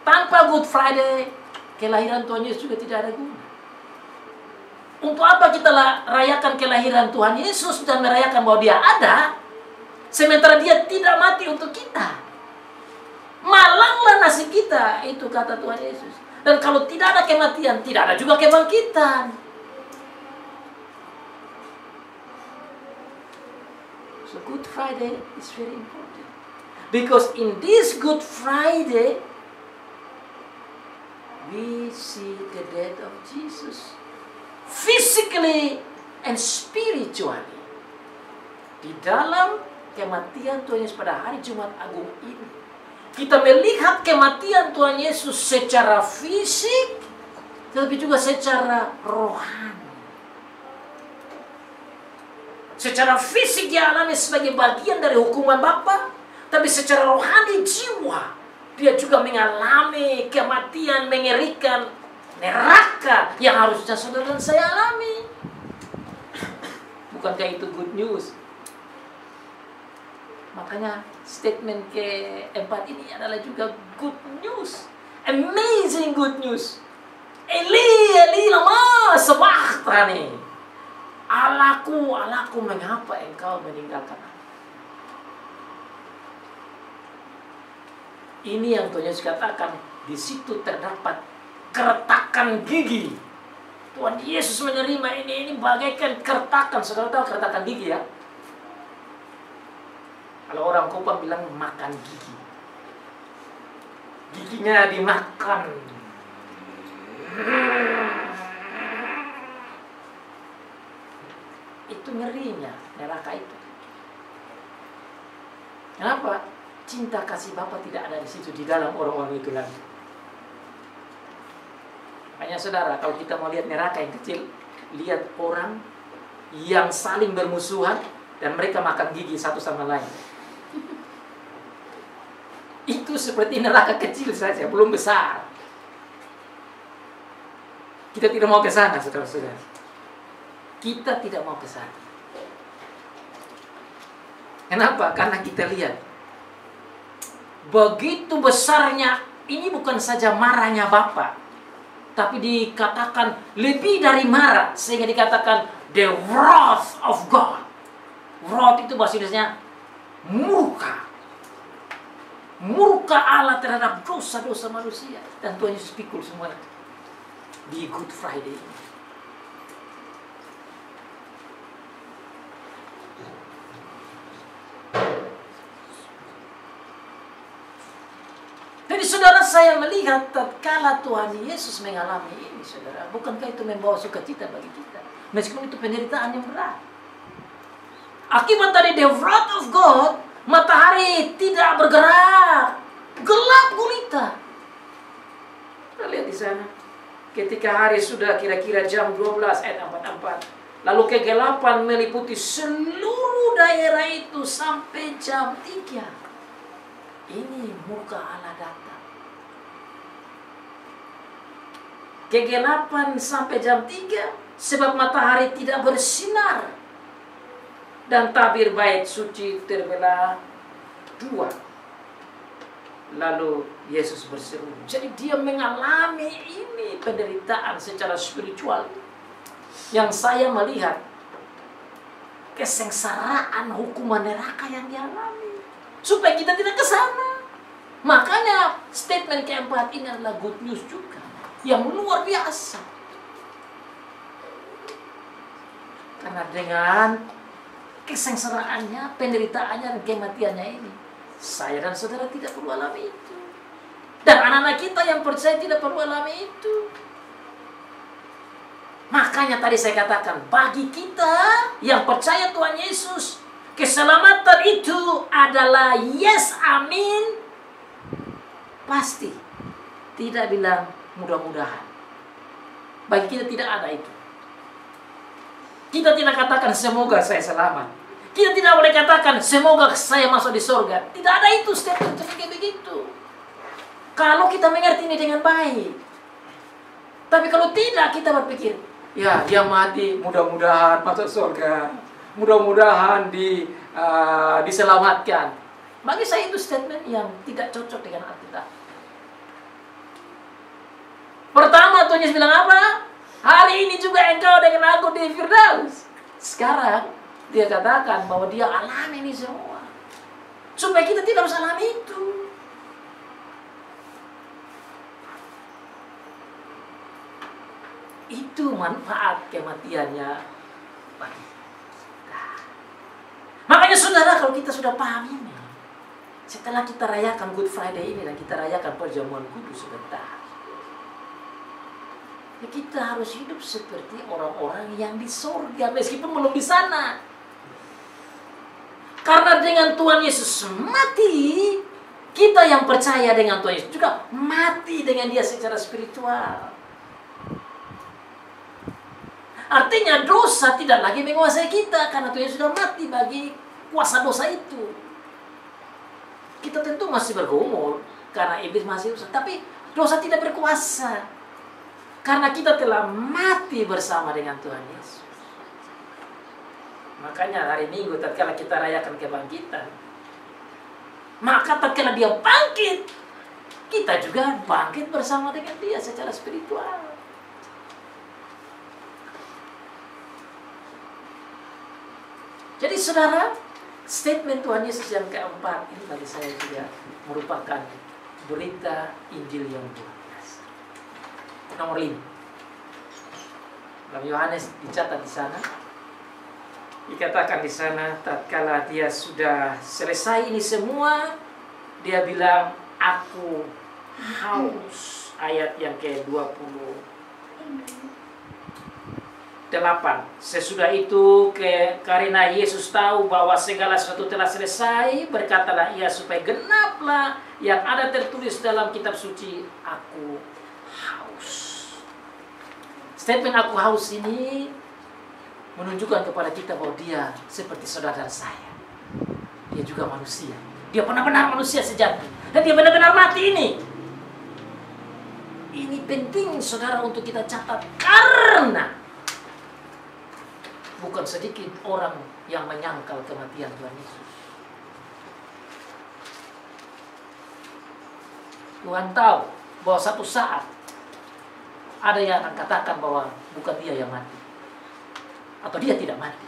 Tanpa Good Friday, kelahiran Tuhan Yesus juga tidak ada guna. Untuk apa kita rayakan kelahiran Tuhan Yesus dan merayakan bahwa dia ada, sementara dia tidak mati untuk kita? Malanglah nasib kita, itu kata Tuhan Yesus. Dan kalau tidak ada kematian, tidak ada juga kebangkitan. So Good Friday is very important. Because in this Good Friday, we see the death of Jesus. Physically and spiritually. Di dalam kematian Tuhan Yesus pada hari Jumat Agung ini, kita melihat kematian Tuhan Yesus secara fisik, tetapi juga secara rohani. Secara fisik dia alami sebagai bagian dari hukuman Bapa, tapi secara rohani jiwa dia juga mengalami kematian mengerikan, neraka yang harusnya saudara dan saya alami. Bukankah itu good news? Makanya statement keempat ini adalah juga good news. Amazing good news. Eli, Eli, lama sabachthani. Allahku, mengapa engkau meninggalkan aku? Ini yang Tuhan Yesus katakan, di situ terdapat keretakan gigi. Tuhan Yesus menerima ini bagaikan keretakan. Saudara tahu keretakan gigi ya? Kalau orang Kupang bilang makan gigi. Giginya dimakan. Itu ngerinya neraka itu. Kenapa? Cinta kasih Bapa tidak ada di situ, di dalam orang-orang itu lagi. Makanya saudara, kalau kita mau lihat neraka yang kecil, lihat orang yang saling bermusuhan dan mereka makan gigi satu sama lain. Itu seperti neraka kecil saja, belum besar. Kita tidak mau ke sana, saudara-saudara. Kita tidak mau ke sana. Kenapa? Karena kita lihat begitu besarnya, ini bukan saja marahnya Bapa, tapi dikatakan lebih dari marah, sehingga dikatakan the wrath of God. Wrath itu bahasa Indonesia murka. Murka Allah terhadap dosa-dosa manusia. Dan Tuhan Yesus pikul semua itu di Good Friday ini. Jadi saudara, saya melihat tatkala Tuhan Yesus mengalami ini, saudara, bukankah itu membawa sukacita bagi kita? Meskipun itu penderitaan yang berat. Akibat dari the wrath of God, matahari tidak bergerak, gelap gulita. Kita lihat di sana, ketika hari sudah kira-kira jam 12 ayat 44, lalu kegelapan meliputi seluruh daerah itu sampai jam 3. Ini muka Allah datang. Kegelapan sampai jam 3 sebab matahari tidak bersinar. Dan tabir bait suci terbelah 2. Lalu Yesus berseru. Jadi dia mengalami ini penderitaan secara spiritual. Yang saya melihat kesengsaraan hukuman neraka yang dialami. Supaya kita tidak ke sana. Makanya statement keempat ini adalah good news juga. Yang luar biasa. Karena dengan kesengsaraannya, penderitaannya, dan kematiannya ini, saya dan saudara tidak perlu alami itu. Dan anak-anak kita yang percaya tidak perlu alami itu. Makanya tadi saya katakan, bagi kita yang percaya Tuhan Yesus, keselamatan itu adalah yes, amin, pasti. Tidak bilang mudah-mudahan. Bagi kita tidak ada itu. Kita tidak katakan semoga saya selamat. Kita tidak boleh katakan semoga saya masuk di surga. Tidak ada itu statement kayak begitu. Kalau kita mengerti ini dengan baik. Tapi kalau tidak, kita berpikir, ya dia mati, mudah-mudahan masuk surga, mudah-mudahan diselamatkan. Bagi saya itu statement yang tidak cocok dengan Alkitab. Pertama Tuhan Yesus bilang apa? Hari ini juga engkau dengan aku di Firdaus. Sekarang dia katakan bahwa dia alami ini semua. Supaya kita tidak harus alami itu. Itu manfaat kematiannya bagi kita. Makanya saudara, kalau kita sudah paham ini, setelah kita rayakan Good Friday ini dan kita rayakan perjamuan kudus sebentar, ya kita harus hidup seperti orang-orang yang di surga meskipun belum di sana. Karena dengan Tuhan Yesus mati, kita yang percaya dengan Tuhan Yesus juga mati dengan dia secara spiritual. Artinya dosa tidak lagi menguasai kita karena Tuhan Yesus sudah mati bagi kuasa dosa itu. Kita tentu masih bergumul karena iblis masih usaha, tapi dosa tidak berkuasa karena kita telah mati bersama dengan Tuhan Yesus. Makanya hari Minggu tatkala kita rayakan kebangkitan, maka tatkala dia bangkit, kita juga bangkit bersama dengan dia secara spiritual. Jadi saudara, statement Tuhan Yesus yang keempat ini bagi saya juga merupakan berita Injil yang luar biasa. Nomor 5. Dalam Yohanes dicatat di sana. Dikatakan di sana, tatkala dia sudah selesai ini semua, dia bilang, aku haus. Ayat yang ke-28. Sesudah itu, karena Yesus tahu bahwa segala sesuatu telah selesai, berkatalah ia supaya genaplah yang ada tertulis dalam kitab suci, aku haus. Statement aku haus ini menunjukkan kepada kita bahwa dia seperti saudara saya. Dia juga manusia. Dia benar-benar manusia sejati. Dan dia benar-benar mati ini. Ini penting saudara untuk kita catat. Karena bukan sedikit orang yang menyangkal kematian Tuhan Yesus. Tuhan tahu bahwa satu saat ada yang akan katakan bahwa bukan dia yang mati. Atau dia tidak mati.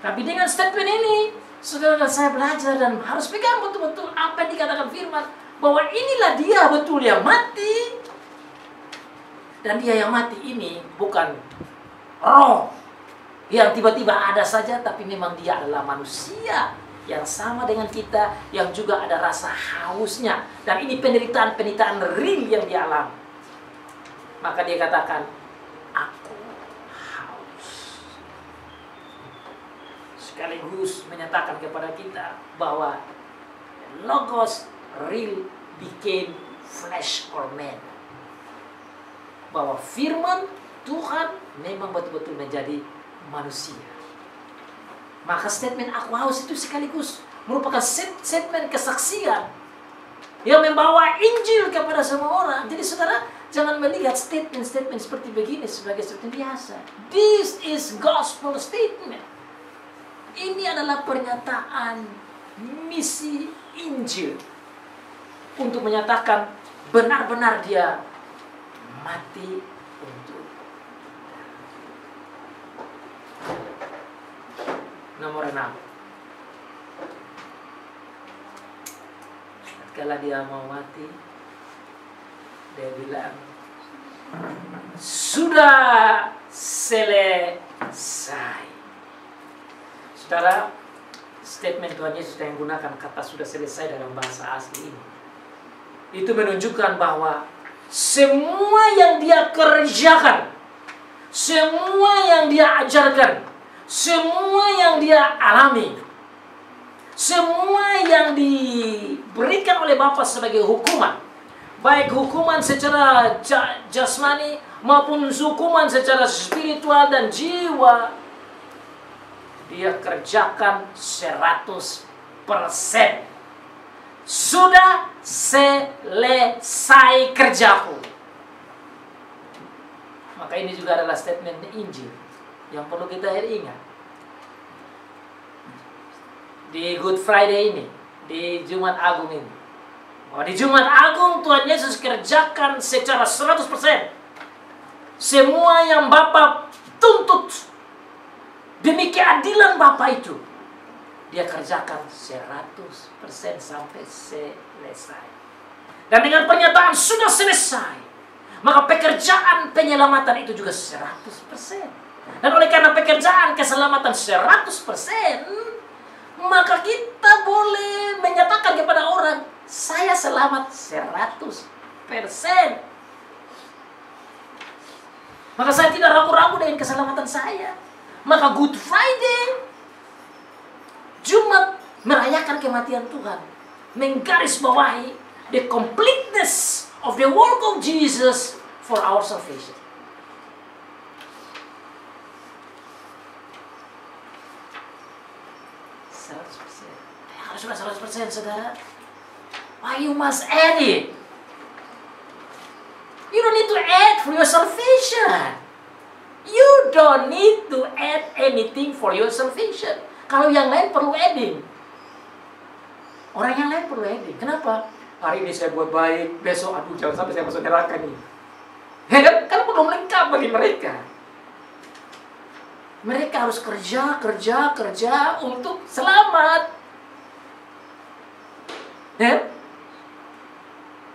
Tapi dengan statement ini, saudara dan saya belajar dan harus pegang betul-betul apa yang dikatakan firman. Bahwa inilah dia betul yang mati. Dan dia yang mati ini bukan roh yang tiba-tiba ada saja, tapi memang dia adalah manusia yang sama dengan kita, yang juga ada rasa hausnya. Dan ini penderitaan real yang dia alami. Maka dia katakan, aku haus. Sekaligus menyatakan kepada kita bahwa Logos real became flesh or man. Bahwa firman Tuhan memang betul-betul menjadi manusia. Maka statement aku haus itu sekaligus merupakan statement kesaksian yang membawa Injil kepada semua orang. Jadi saudara, jangan melihat statement-statement seperti begini sebagai statement biasa. This is gospel statement. Ini adalah pernyataan misi Injil untuk menyatakan benar-benar dia mati untuk. Nomor 6. Kalau dia mau mati, dia bilang, sudah selesai. Saudara, statement Tuhan Yesus yang menggunakan kata sudah selesai dalam bahasa asli ini, itu menunjukkan bahwa semua yang dia kerjakan, semua yang dia ajarkan, semua yang dia alami, semua yang diberikan oleh Bapa sebagai hukuman, baik hukuman secara jasmani maupun hukuman secara spiritual dan jiwa, dia kerjakan 100%. Sudah selesai kerjaku. Maka ini juga adalah statement Injil yang perlu kita ingat. Di Good Friday ini, di Jumat Agung ini, di Jumat Agung Tuhan Yesus kerjakan secara 100% semua yang Bapa tuntut demi keadilan Bapa itu. Dia kerjakan 100% sampai selesai. Dan dengan pernyataan sudah selesai, maka pekerjaan penyelamatan itu juga 100%. Dan oleh karena pekerjaan keselamatan 100%, maka kita boleh menyatakan kepada orang, saya selamat 100%. Maka saya tidak ragu-ragu dengan keselamatan saya. Maka Good Friday, Jumat merayakan kematian Tuhan, menggarisbawahi the completeness of the work of Jesus for our salvation. Harus sudah 100%, saudara. Why you must add it? You don't need to add for your salvation. You don't need to add anything for your salvation. Kalau yang lain perlu adding. Orang yang lain perlu adding. Kenapa? Hari ini saya buat baik, besok aduh jangan sampai saya masuk neraka nih. Kan belum lengkap bagi mereka. Mereka harus kerja untuk selamat.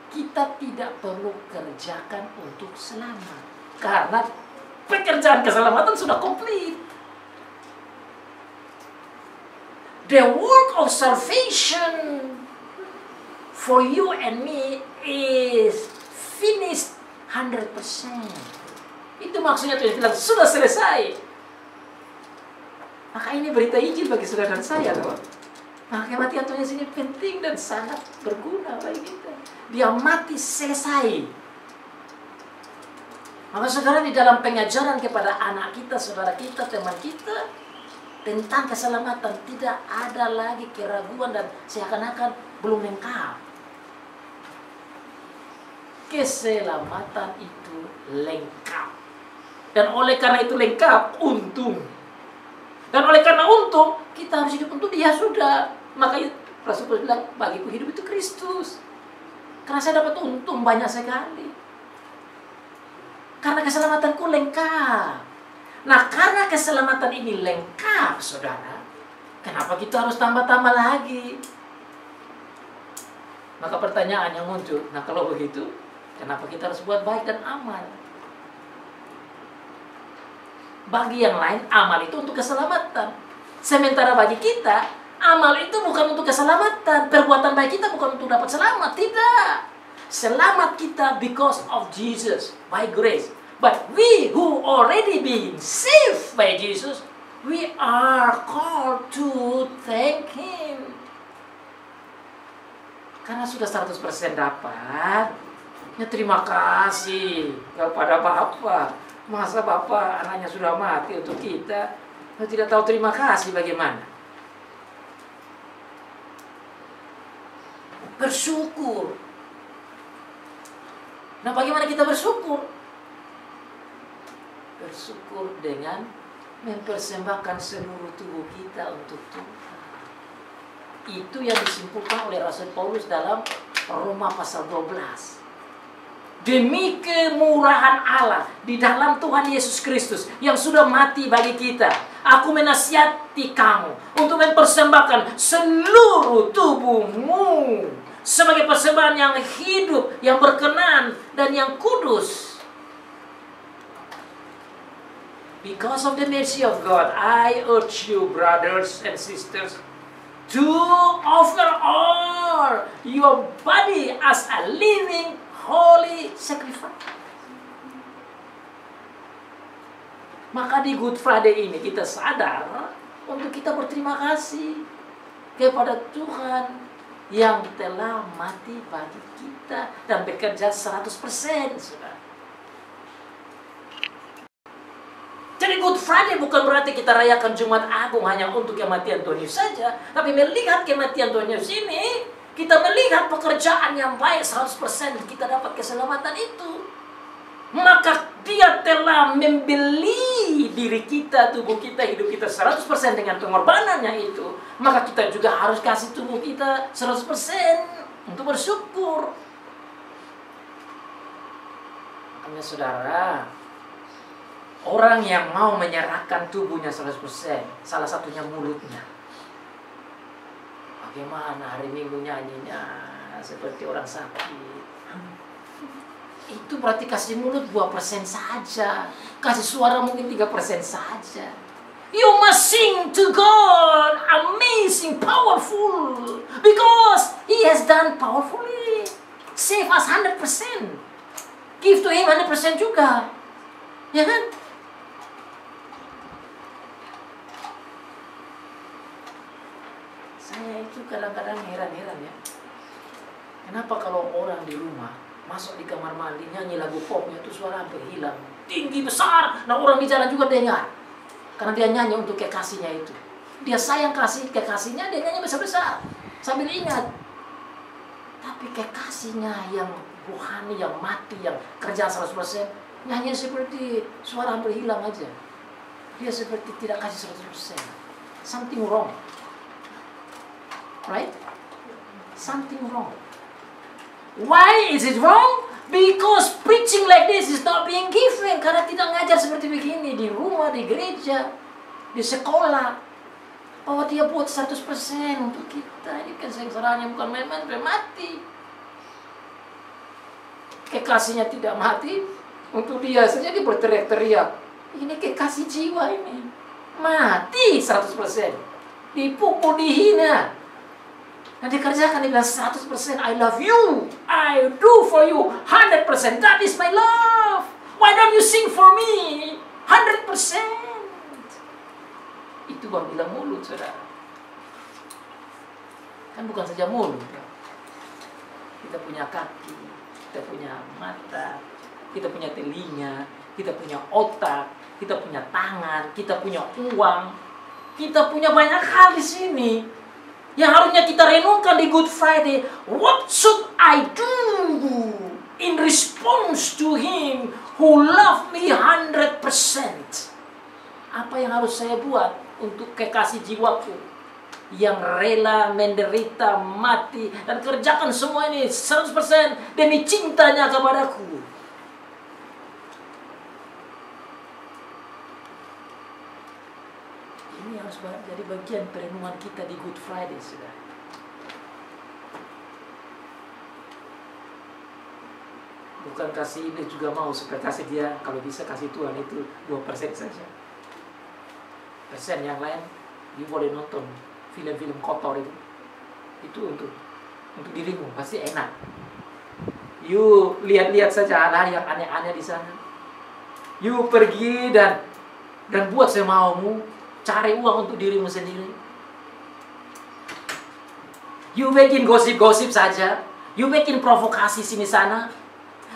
Kita tidak perlu kerjakan untuk selamat, karena pekerjaan keselamatan sudah komplit. The work of salvation for you and me is finished 100%. Itu maksudnya Tuhan bilang sudah selesai. Maka ini berita Injil bagi saudara dan saya loh. Maka kematian Tuhan Yesus ini penting dan sangat berguna bagi kita. Dia mati selesai. Maka saudara, di dalam pengajaran kepada anak kita, saudara kita, teman kita, tentang keselamatan tidak ada lagi keraguan dan seakan-akan belum lengkap. Keselamatan itu lengkap. Dan oleh karena itu lengkap, untung. Dan oleh karena untung, kita harus hidup untuk Dia sudah. Makanya Rasul Paulus bilang, bagiku hidup itu Kristus. Karena saya dapat untung banyak sekali. Karena keselamatanku lengkap. Nah, karena keselamatan ini lengkap, saudara, Kenapa kita harus tambah-tambah lagi? Maka pertanyaan yang muncul, nah kalau begitu, kenapa kita harus buat baik dan amal? Bagi yang lain, amal itu untuk keselamatan. Sementara bagi kita, amal itu bukan untuk keselamatan. Perbuatan baik kita bukan untuk dapat selamat. Tidak. Selamat kita because of Jesus, by grace. But we who already being saved by Jesus, we are called to thank Him. Karena sudah 100% dapat, ya terima kasih kepada Bapa. Masa Bapa anaknya sudah mati untuk kita, tidak tahu terima kasih bagaimana? Bersyukur. Nah, bagaimana kita bersyukur? Bersyukur dengan mempersembahkan seluruh tubuh kita untuk Tuhan. Itu yang disimpulkan oleh Rasul Paulus dalam Roma pasal 12. Demi kemurahan Allah di dalam Tuhan Yesus Kristus yang sudah mati bagi kita, aku menasihati kamu untuk mempersembahkan seluruh tubuhmu sebagai persembahan yang hidup, yang berkenan, dan yang kudus. Because of the mercy of God, I urge you, brothers and sisters, to offer all your body as a living, holy sacrifice. Maka di Good Friday ini kita sadar untuk kita berterima kasih kepada Tuhan yang telah mati bagi kita dan bekerja 100%, saudara. Jadi Good Friday bukan berarti kita rayakan Jumat Agung hanya untuk kematian Tuhan Yesus saja. Tapi melihat kematian Tuhan Yesus ini, kita melihat pekerjaan yang baik 100% kita dapat keselamatan itu. Maka Dia telah membeli diri kita, tubuh kita, hidup kita 100% dengan pengorbanannya itu. Maka kita juga harus kasih tubuh kita 100% untuk bersyukur. Makanya saudara, orang yang mau menyerahkan tubuhnya 100%, salah satunya mulutnya. Bagaimana hari Minggu nyanyinya seperti orang sakit. Itu berarti kasih mulut 2% saja. Kasih suara mungkin 3% saja. You must sing to God, amazing, powerful, because He has done powerfully. Save us 100%. Give to Him 100% juga. Ya kan? Saya itu kadang-kadang heran-heran ya. Kenapa kalau orang di rumah masuk di kamar mandi nyanyi lagu popnya itu suara hampir hilang, tinggi besar, nah orang di jalan juga dengar. Karena dia nyanyi untuk kekasihnya itu. Dia sayang kasih kekasihnya, dia nyanyi besar-besar sambil ingat. Tapi kekasihnya yang rohani, yang mati, yang kerja 100%, nyanyi seperti suara hampir hilang aja. Dia seperti tidak kasih 100%. Something wrong. Right? Something wrong. Why is it wrong? Because preaching like this is not being given. Karena tidak ngajar seperti begini di rumah, di gereja, di sekolah. Bahwa Dia buat 100% untuk kita. Ini kan sengsaranya bukan main-main, sudah mati. Kekasihnya tidak mati, untuk Dia saja dia berteriak-teriak. Ini kekasih jiwa ini. Mati 100%. Dipukul, dihina. Nah dikerjakan, dia bilang 100%, I love you, I do for you 100%, that is my love. Why don't you sing for me 100%? Itu baru bilang mulut, saudara. Kan bukan saja mulut ya. Kita punya kaki, kita punya mata, kita punya telinga, kita punya otak, kita punya tangan, kita punya uang, kita punya banyak hal di sini yang harusnya kita renungkan di Good Friday. What should I do in response to Him who loved me 100%? Apa yang harus saya buat untuk kekasih jiwaku yang rela menderita, mati, dan kerjakan semua ini 100% demi cintanya kepadaku? Ini yang harus jadi bagian perenungan kita di Good Friday, saudara. Bukan kasih ini juga mau supaya kasih dia, kalau bisa kasih Tuhan itu 2% saja. Persen yang lain, you boleh nonton film-film kotor itu. Itu untuk dirimu, pasti enak. You lihat-lihat saja hal yang aneh-aneh di sana. You pergi dan buat semaumu, cari uang untuk dirimu sendiri. You bikin gosip-gosip saja. You bikin provokasi sini sana.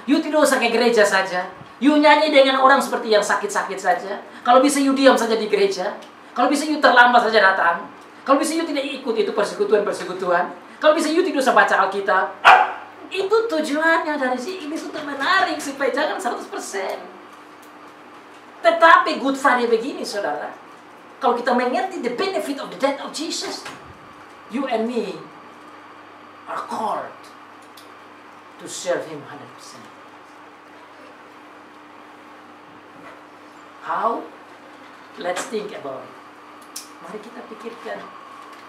You tidak usah ke gereja saja. You nyanyi dengan orang seperti yang sakit-sakit saja. Kalau bisa you diam saja di gereja. Kalau bisa you terlambat saja datang. Kalau bisa you tidak ikut itu persekutuan-persekutuan. Kalau bisa you tidak usah baca Alkitab. Itu tujuannya dari ini untuk menarik supaya jangan 100%. Tetapi Good Friday begini, saudara. Kalau kita mengerti the benefit of the death of Jesus, you and me are called to serve Him 100%. How? Let's think about it. Mari kita pikirkan.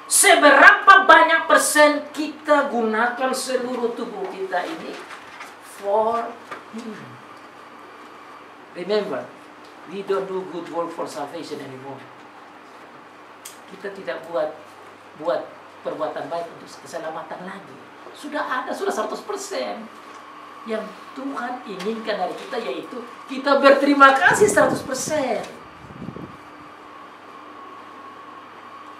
Seberapa banyak persen kita gunakan seluruh tubuh kita ini for Him? Remember, we don't do good work for salvation anymore. Kita tidak buat perbuatan baik untuk keselamatan lagi. Sudah ada, sudah 100%. Yang Tuhan inginkan dari kita yaitu kita berterima kasih 100%.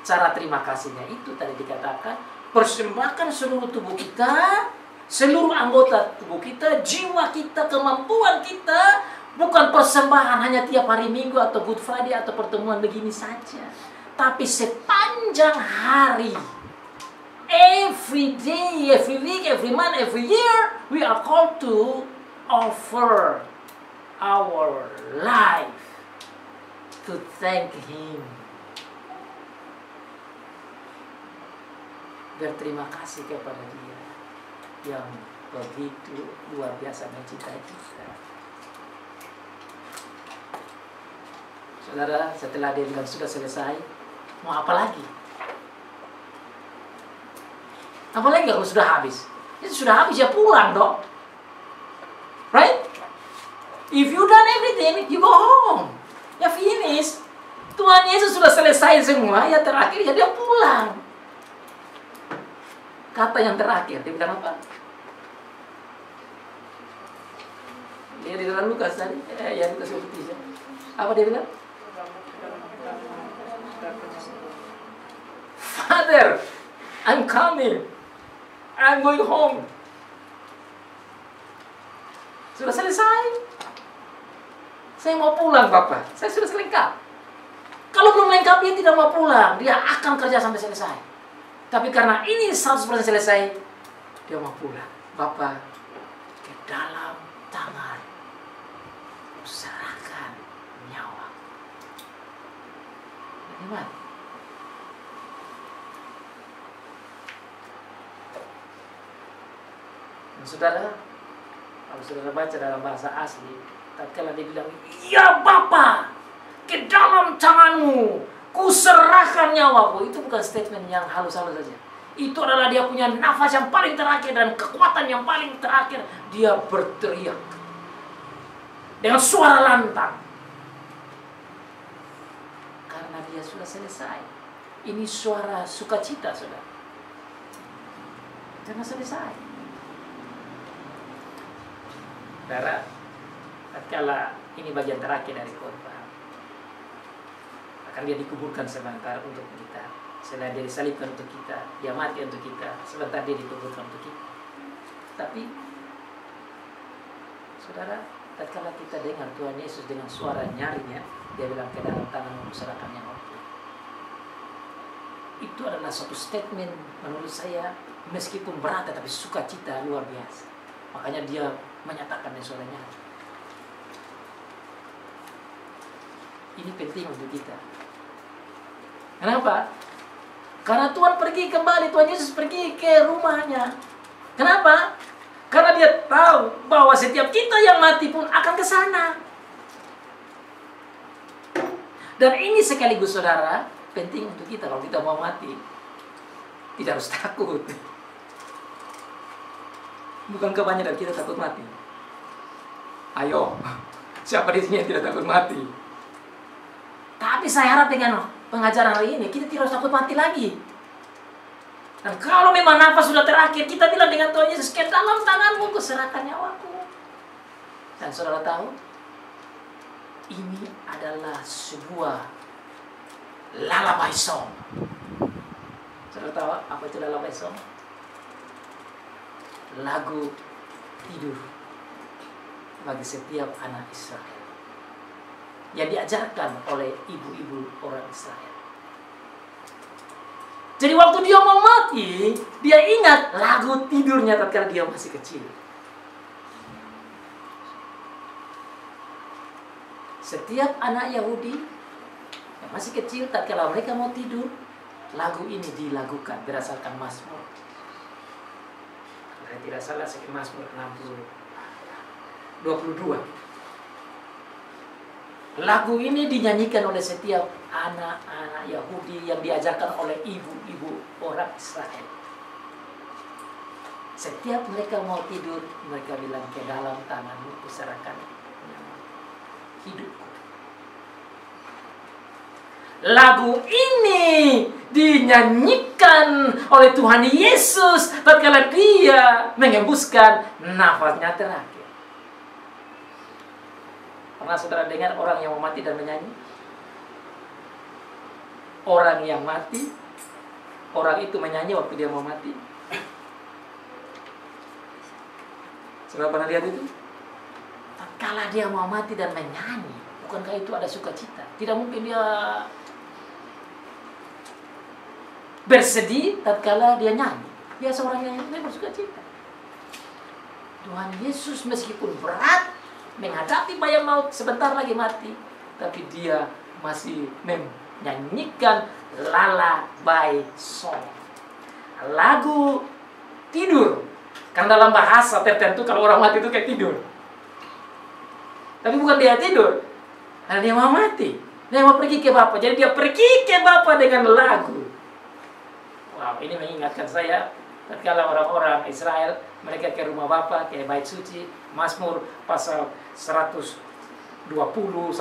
Cara terima kasihnya itu tadi dikatakan, persembahkan seluruh tubuh kita, seluruh anggota tubuh kita, jiwa kita, kemampuan kita, bukan persembahan hanya tiap hari Minggu atau Good Friday atau pertemuan begini saja, tapi sepanjang hari. Every day, every week, every month, every year, we are called to offer our life to thank Him. Berterima kasih kepada Dia yang begitu luar biasa mencintai kita. Saudara, setelah dia bilang sudah selesai, mau apa lagi? Apalagi kalau sudah habis. Itu sudah habis, ya pulang dong. Right? If you done everything, you go home. Ya finish. Tuhan Yesus sudah selesai semua, ya terakhir ya dia pulang. Kata yang terakhir, dia bilang apa? Dia di dalam Lukas tadi, ya Lukas 23. Apa dia bilang? Father, I'm coming. I'm going home. Sudah selesai. Saya mau pulang, Bapak. Saya sudah lengkap. Kalau belum lengkap, dia tidak mau pulang. Dia akan kerja sampai selesai. Tapi karena ini 100% selesai, dia mau pulang. Bapak, ke dalam tangan serahkan nyawa. Bagaimana? Saudara, kalau saudara baca dalam bahasa asli, tatkala dia bilang, "Ya Bapa, ke dalam tanganmu kuserahkan nyawaku," itu bukan statement yang halus-halus saja. Itu adalah dia punya nafas yang paling terakhir dan kekuatan yang paling terakhir. Dia berteriak dengan suara lantang karena dia sudah selesai. Ini suara sukacita, saudara, karena selesai. Saudara, tatkala ini bagian terakhir dari khotbah, akan dia dikuburkan sebentar untuk kita. Setelah dia disalibkan untuk kita, dia mati untuk kita, sebentar dia dikuburkan untuk kita. Tapi, saudara, tatkala kita dengar Tuhan Yesus dengan suara nyarinya, dia bilang, "Ke dalam tanganmu kuserahkan nyawaku." Itu adalah suatu statement menurut saya, meskipun berat tapi sukacita luar biasa. Makanya dia menyatakan dengan suaranya. Ini penting untuk kita. Kenapa? Karena Tuhan pergi kembali, Tuhan Yesus pergi ke rumahnya. Kenapa? Karena dia tahu bahwa setiap kita yang mati pun akan ke sana. Dan ini sekaligus, saudara, penting untuk kita kalau kita mau mati. Tidak harus takut. Bukankah banyak dari kita takut mati? Ayo, siapa di sini yang tidak takut mati? Tapi saya harap dengan pengajaran hari ini kita tidak harus takut mati lagi. Dan kalau memang nafas sudah terakhir, kita bilang dengan Tuhan Yesus, ke dalam tanganmu kuserahkan nyawaku. Dan saudara tahu, ini adalah sebuah lullaby song. Saudara tahu apa itu lullaby song? Lagu tidur bagi setiap anak Israel yang diajarkan oleh ibu-ibu orang Israel. Jadi waktu dia mau mati, dia ingat lagu tidurnya tatkala dia masih kecil. Setiap anak Yahudi yang masih kecil, tatkala mereka mau tidur, lagu ini dilakukan berdasarkan Mazmur. Kalau tidak salah, Mazmur 22. Lagu ini dinyanyikan oleh setiap anak-anak Yahudi yang diajarkan oleh ibu-ibu orang Israel. Setiap mereka mau tidur, mereka bilang, ke dalam tanganmu kuserahkan hidupku. Lagu ini dinyanyikan oleh Tuhan Yesus tatkala dia mengembuskan nafasnya terakhir. Pernah saudara dengar orang yang mau mati dan menyanyi? Orang yang mati, orang itu menyanyi waktu dia mau mati. Saudara pernah lihat itu? Tatkala dia mau mati dan menyanyi, bukankah itu ada sukacita? Tidak mungkin dia bersedih tatkala dia nyanyi. Dia seorang yang bersukacita. Tuhan Yesus meskipun berat menghadapi bayang maut, sebentar lagi mati, tapi dia masih menyanyikan lullaby song, lagu tidur. Karena dalam bahasa tertentu kalau orang mati itu kayak tidur. Tapi bukan dia tidur, karena dia mau mati, dia mau pergi ke Bapa. Jadi dia pergi ke Bapa dengan lagu. Wow, ini mengingatkan saya tatkala orang-orang Israel mereka ke rumah Bapa, ke bait suci, Mazmur pasal 120, 121,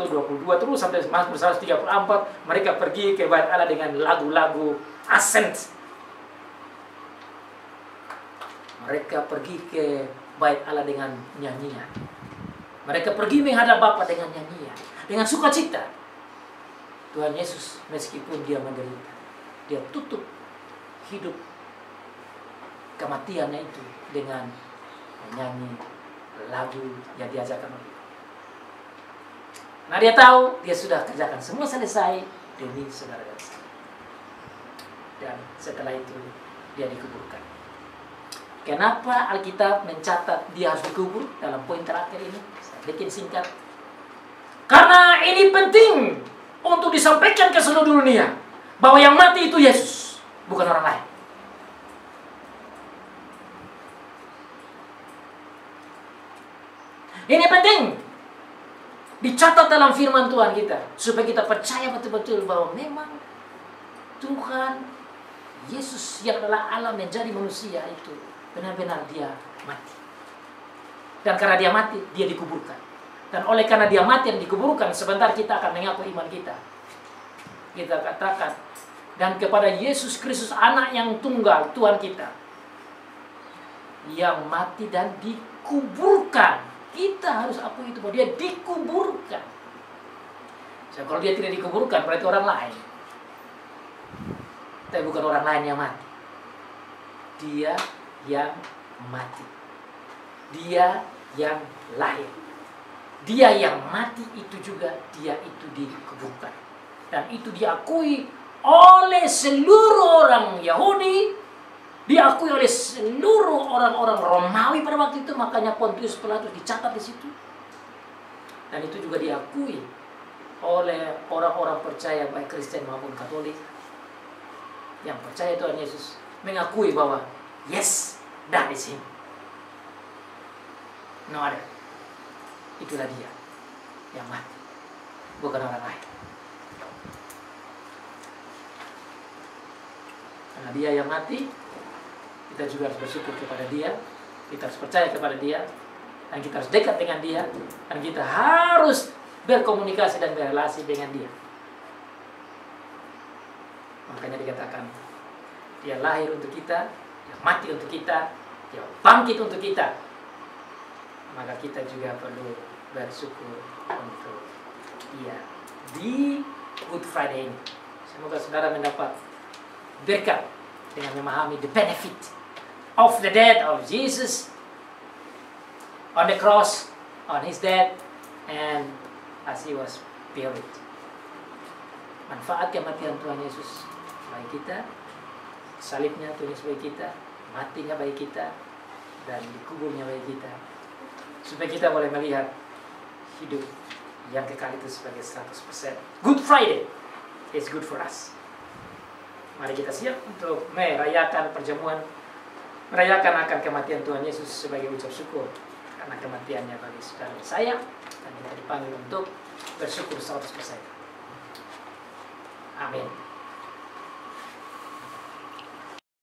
22 terus sampai Mazmur 134, mereka pergi ke bait Allah dengan lagu-lagu ascent. Mereka pergi ke bait Allah dengan nyanyian. Mereka pergi menghadap Bapa dengan nyanyian, dengan sukacita. Tuhan Yesus meskipun dia menderita, dia tutup hidup kematiannya itu dengan menyanyi lagu yang diajarkan oleh. Nah, dia tahu dia sudah kerjakan semua selesai demi saudara dan saya. Dan setelah itu dia dikuburkan. Kenapa Alkitab mencatat dia harus dikubur dalam poin terakhir ini? Saya bikin singkat. Karena ini penting untuk disampaikan ke seluruh dunia bahwa yang mati itu Yesus, bukan orang lain. Ini penting dicatat dalam firman Tuhan kita supaya kita percaya betul-betul bahwa memang Tuhan Yesus yang adalah Allah menjadi manusia itu benar-benar dia mati. Dan karena dia mati, dia dikuburkan. Dan oleh karena dia mati dan dikuburkan, sebentar kita akan mengaku iman kita. Kita katakan, dan kepada Yesus Kristus anak yang tunggal Tuhan kita, yang mati dan dikuburkan. Kita harus akui itu bahwa dia dikuburkan. So, kalau dia tidak dikuburkan berarti orang lain. Tapi bukan orang lain yang mati. Dia yang mati. Dia yang lahir. Dia yang mati itu juga dia itu dikuburkan. Dan itu diakui oleh seluruh orang Yahudi, diakui oleh seluruh orang-orang Romawi pada waktu itu, makanya Pontius Pilatus dicatat di situ. Dan itu juga diakui oleh orang-orang percaya baik Kristen maupun Katolik yang percaya Tuhan Yesus, mengakui bahwa yes, that is him. No other. Itulah dia yang mati, bukan orang lain. Karena dia yang mati, kita juga harus bersyukur kepada dia, kita harus percaya kepada dia, dan kita harus dekat dengan dia, dan kita harus berkomunikasi dan berrelasi dengan dia. Makanya dikatakan, dia lahir untuk kita, dia mati untuk kita, dia bangkit untuk kita. Maka kita juga perlu bersyukur untuk dia di Good Friday ini. Semoga saudara mendapat berkat dengan memahami the benefit of the death of Jesus on the cross, on his death, and as he was buried. Manfaat kematian Tuhan Yesus bagi kita, salibnya Tuhan Yesus bagi kita, matinya bagi kita, dan dikuburnya bagi kita, supaya kita boleh melihat hidup yang kekal itu sebagai 100%. Good Friday is good for us. Mari kita siap untuk merayakan perjamuan, merayakan akan kematian Tuhan Yesus sebagai ucap syukur karena kematiannya bagi saudara saya, dan kita dipanggil untuk bersyukur 100%. Amin.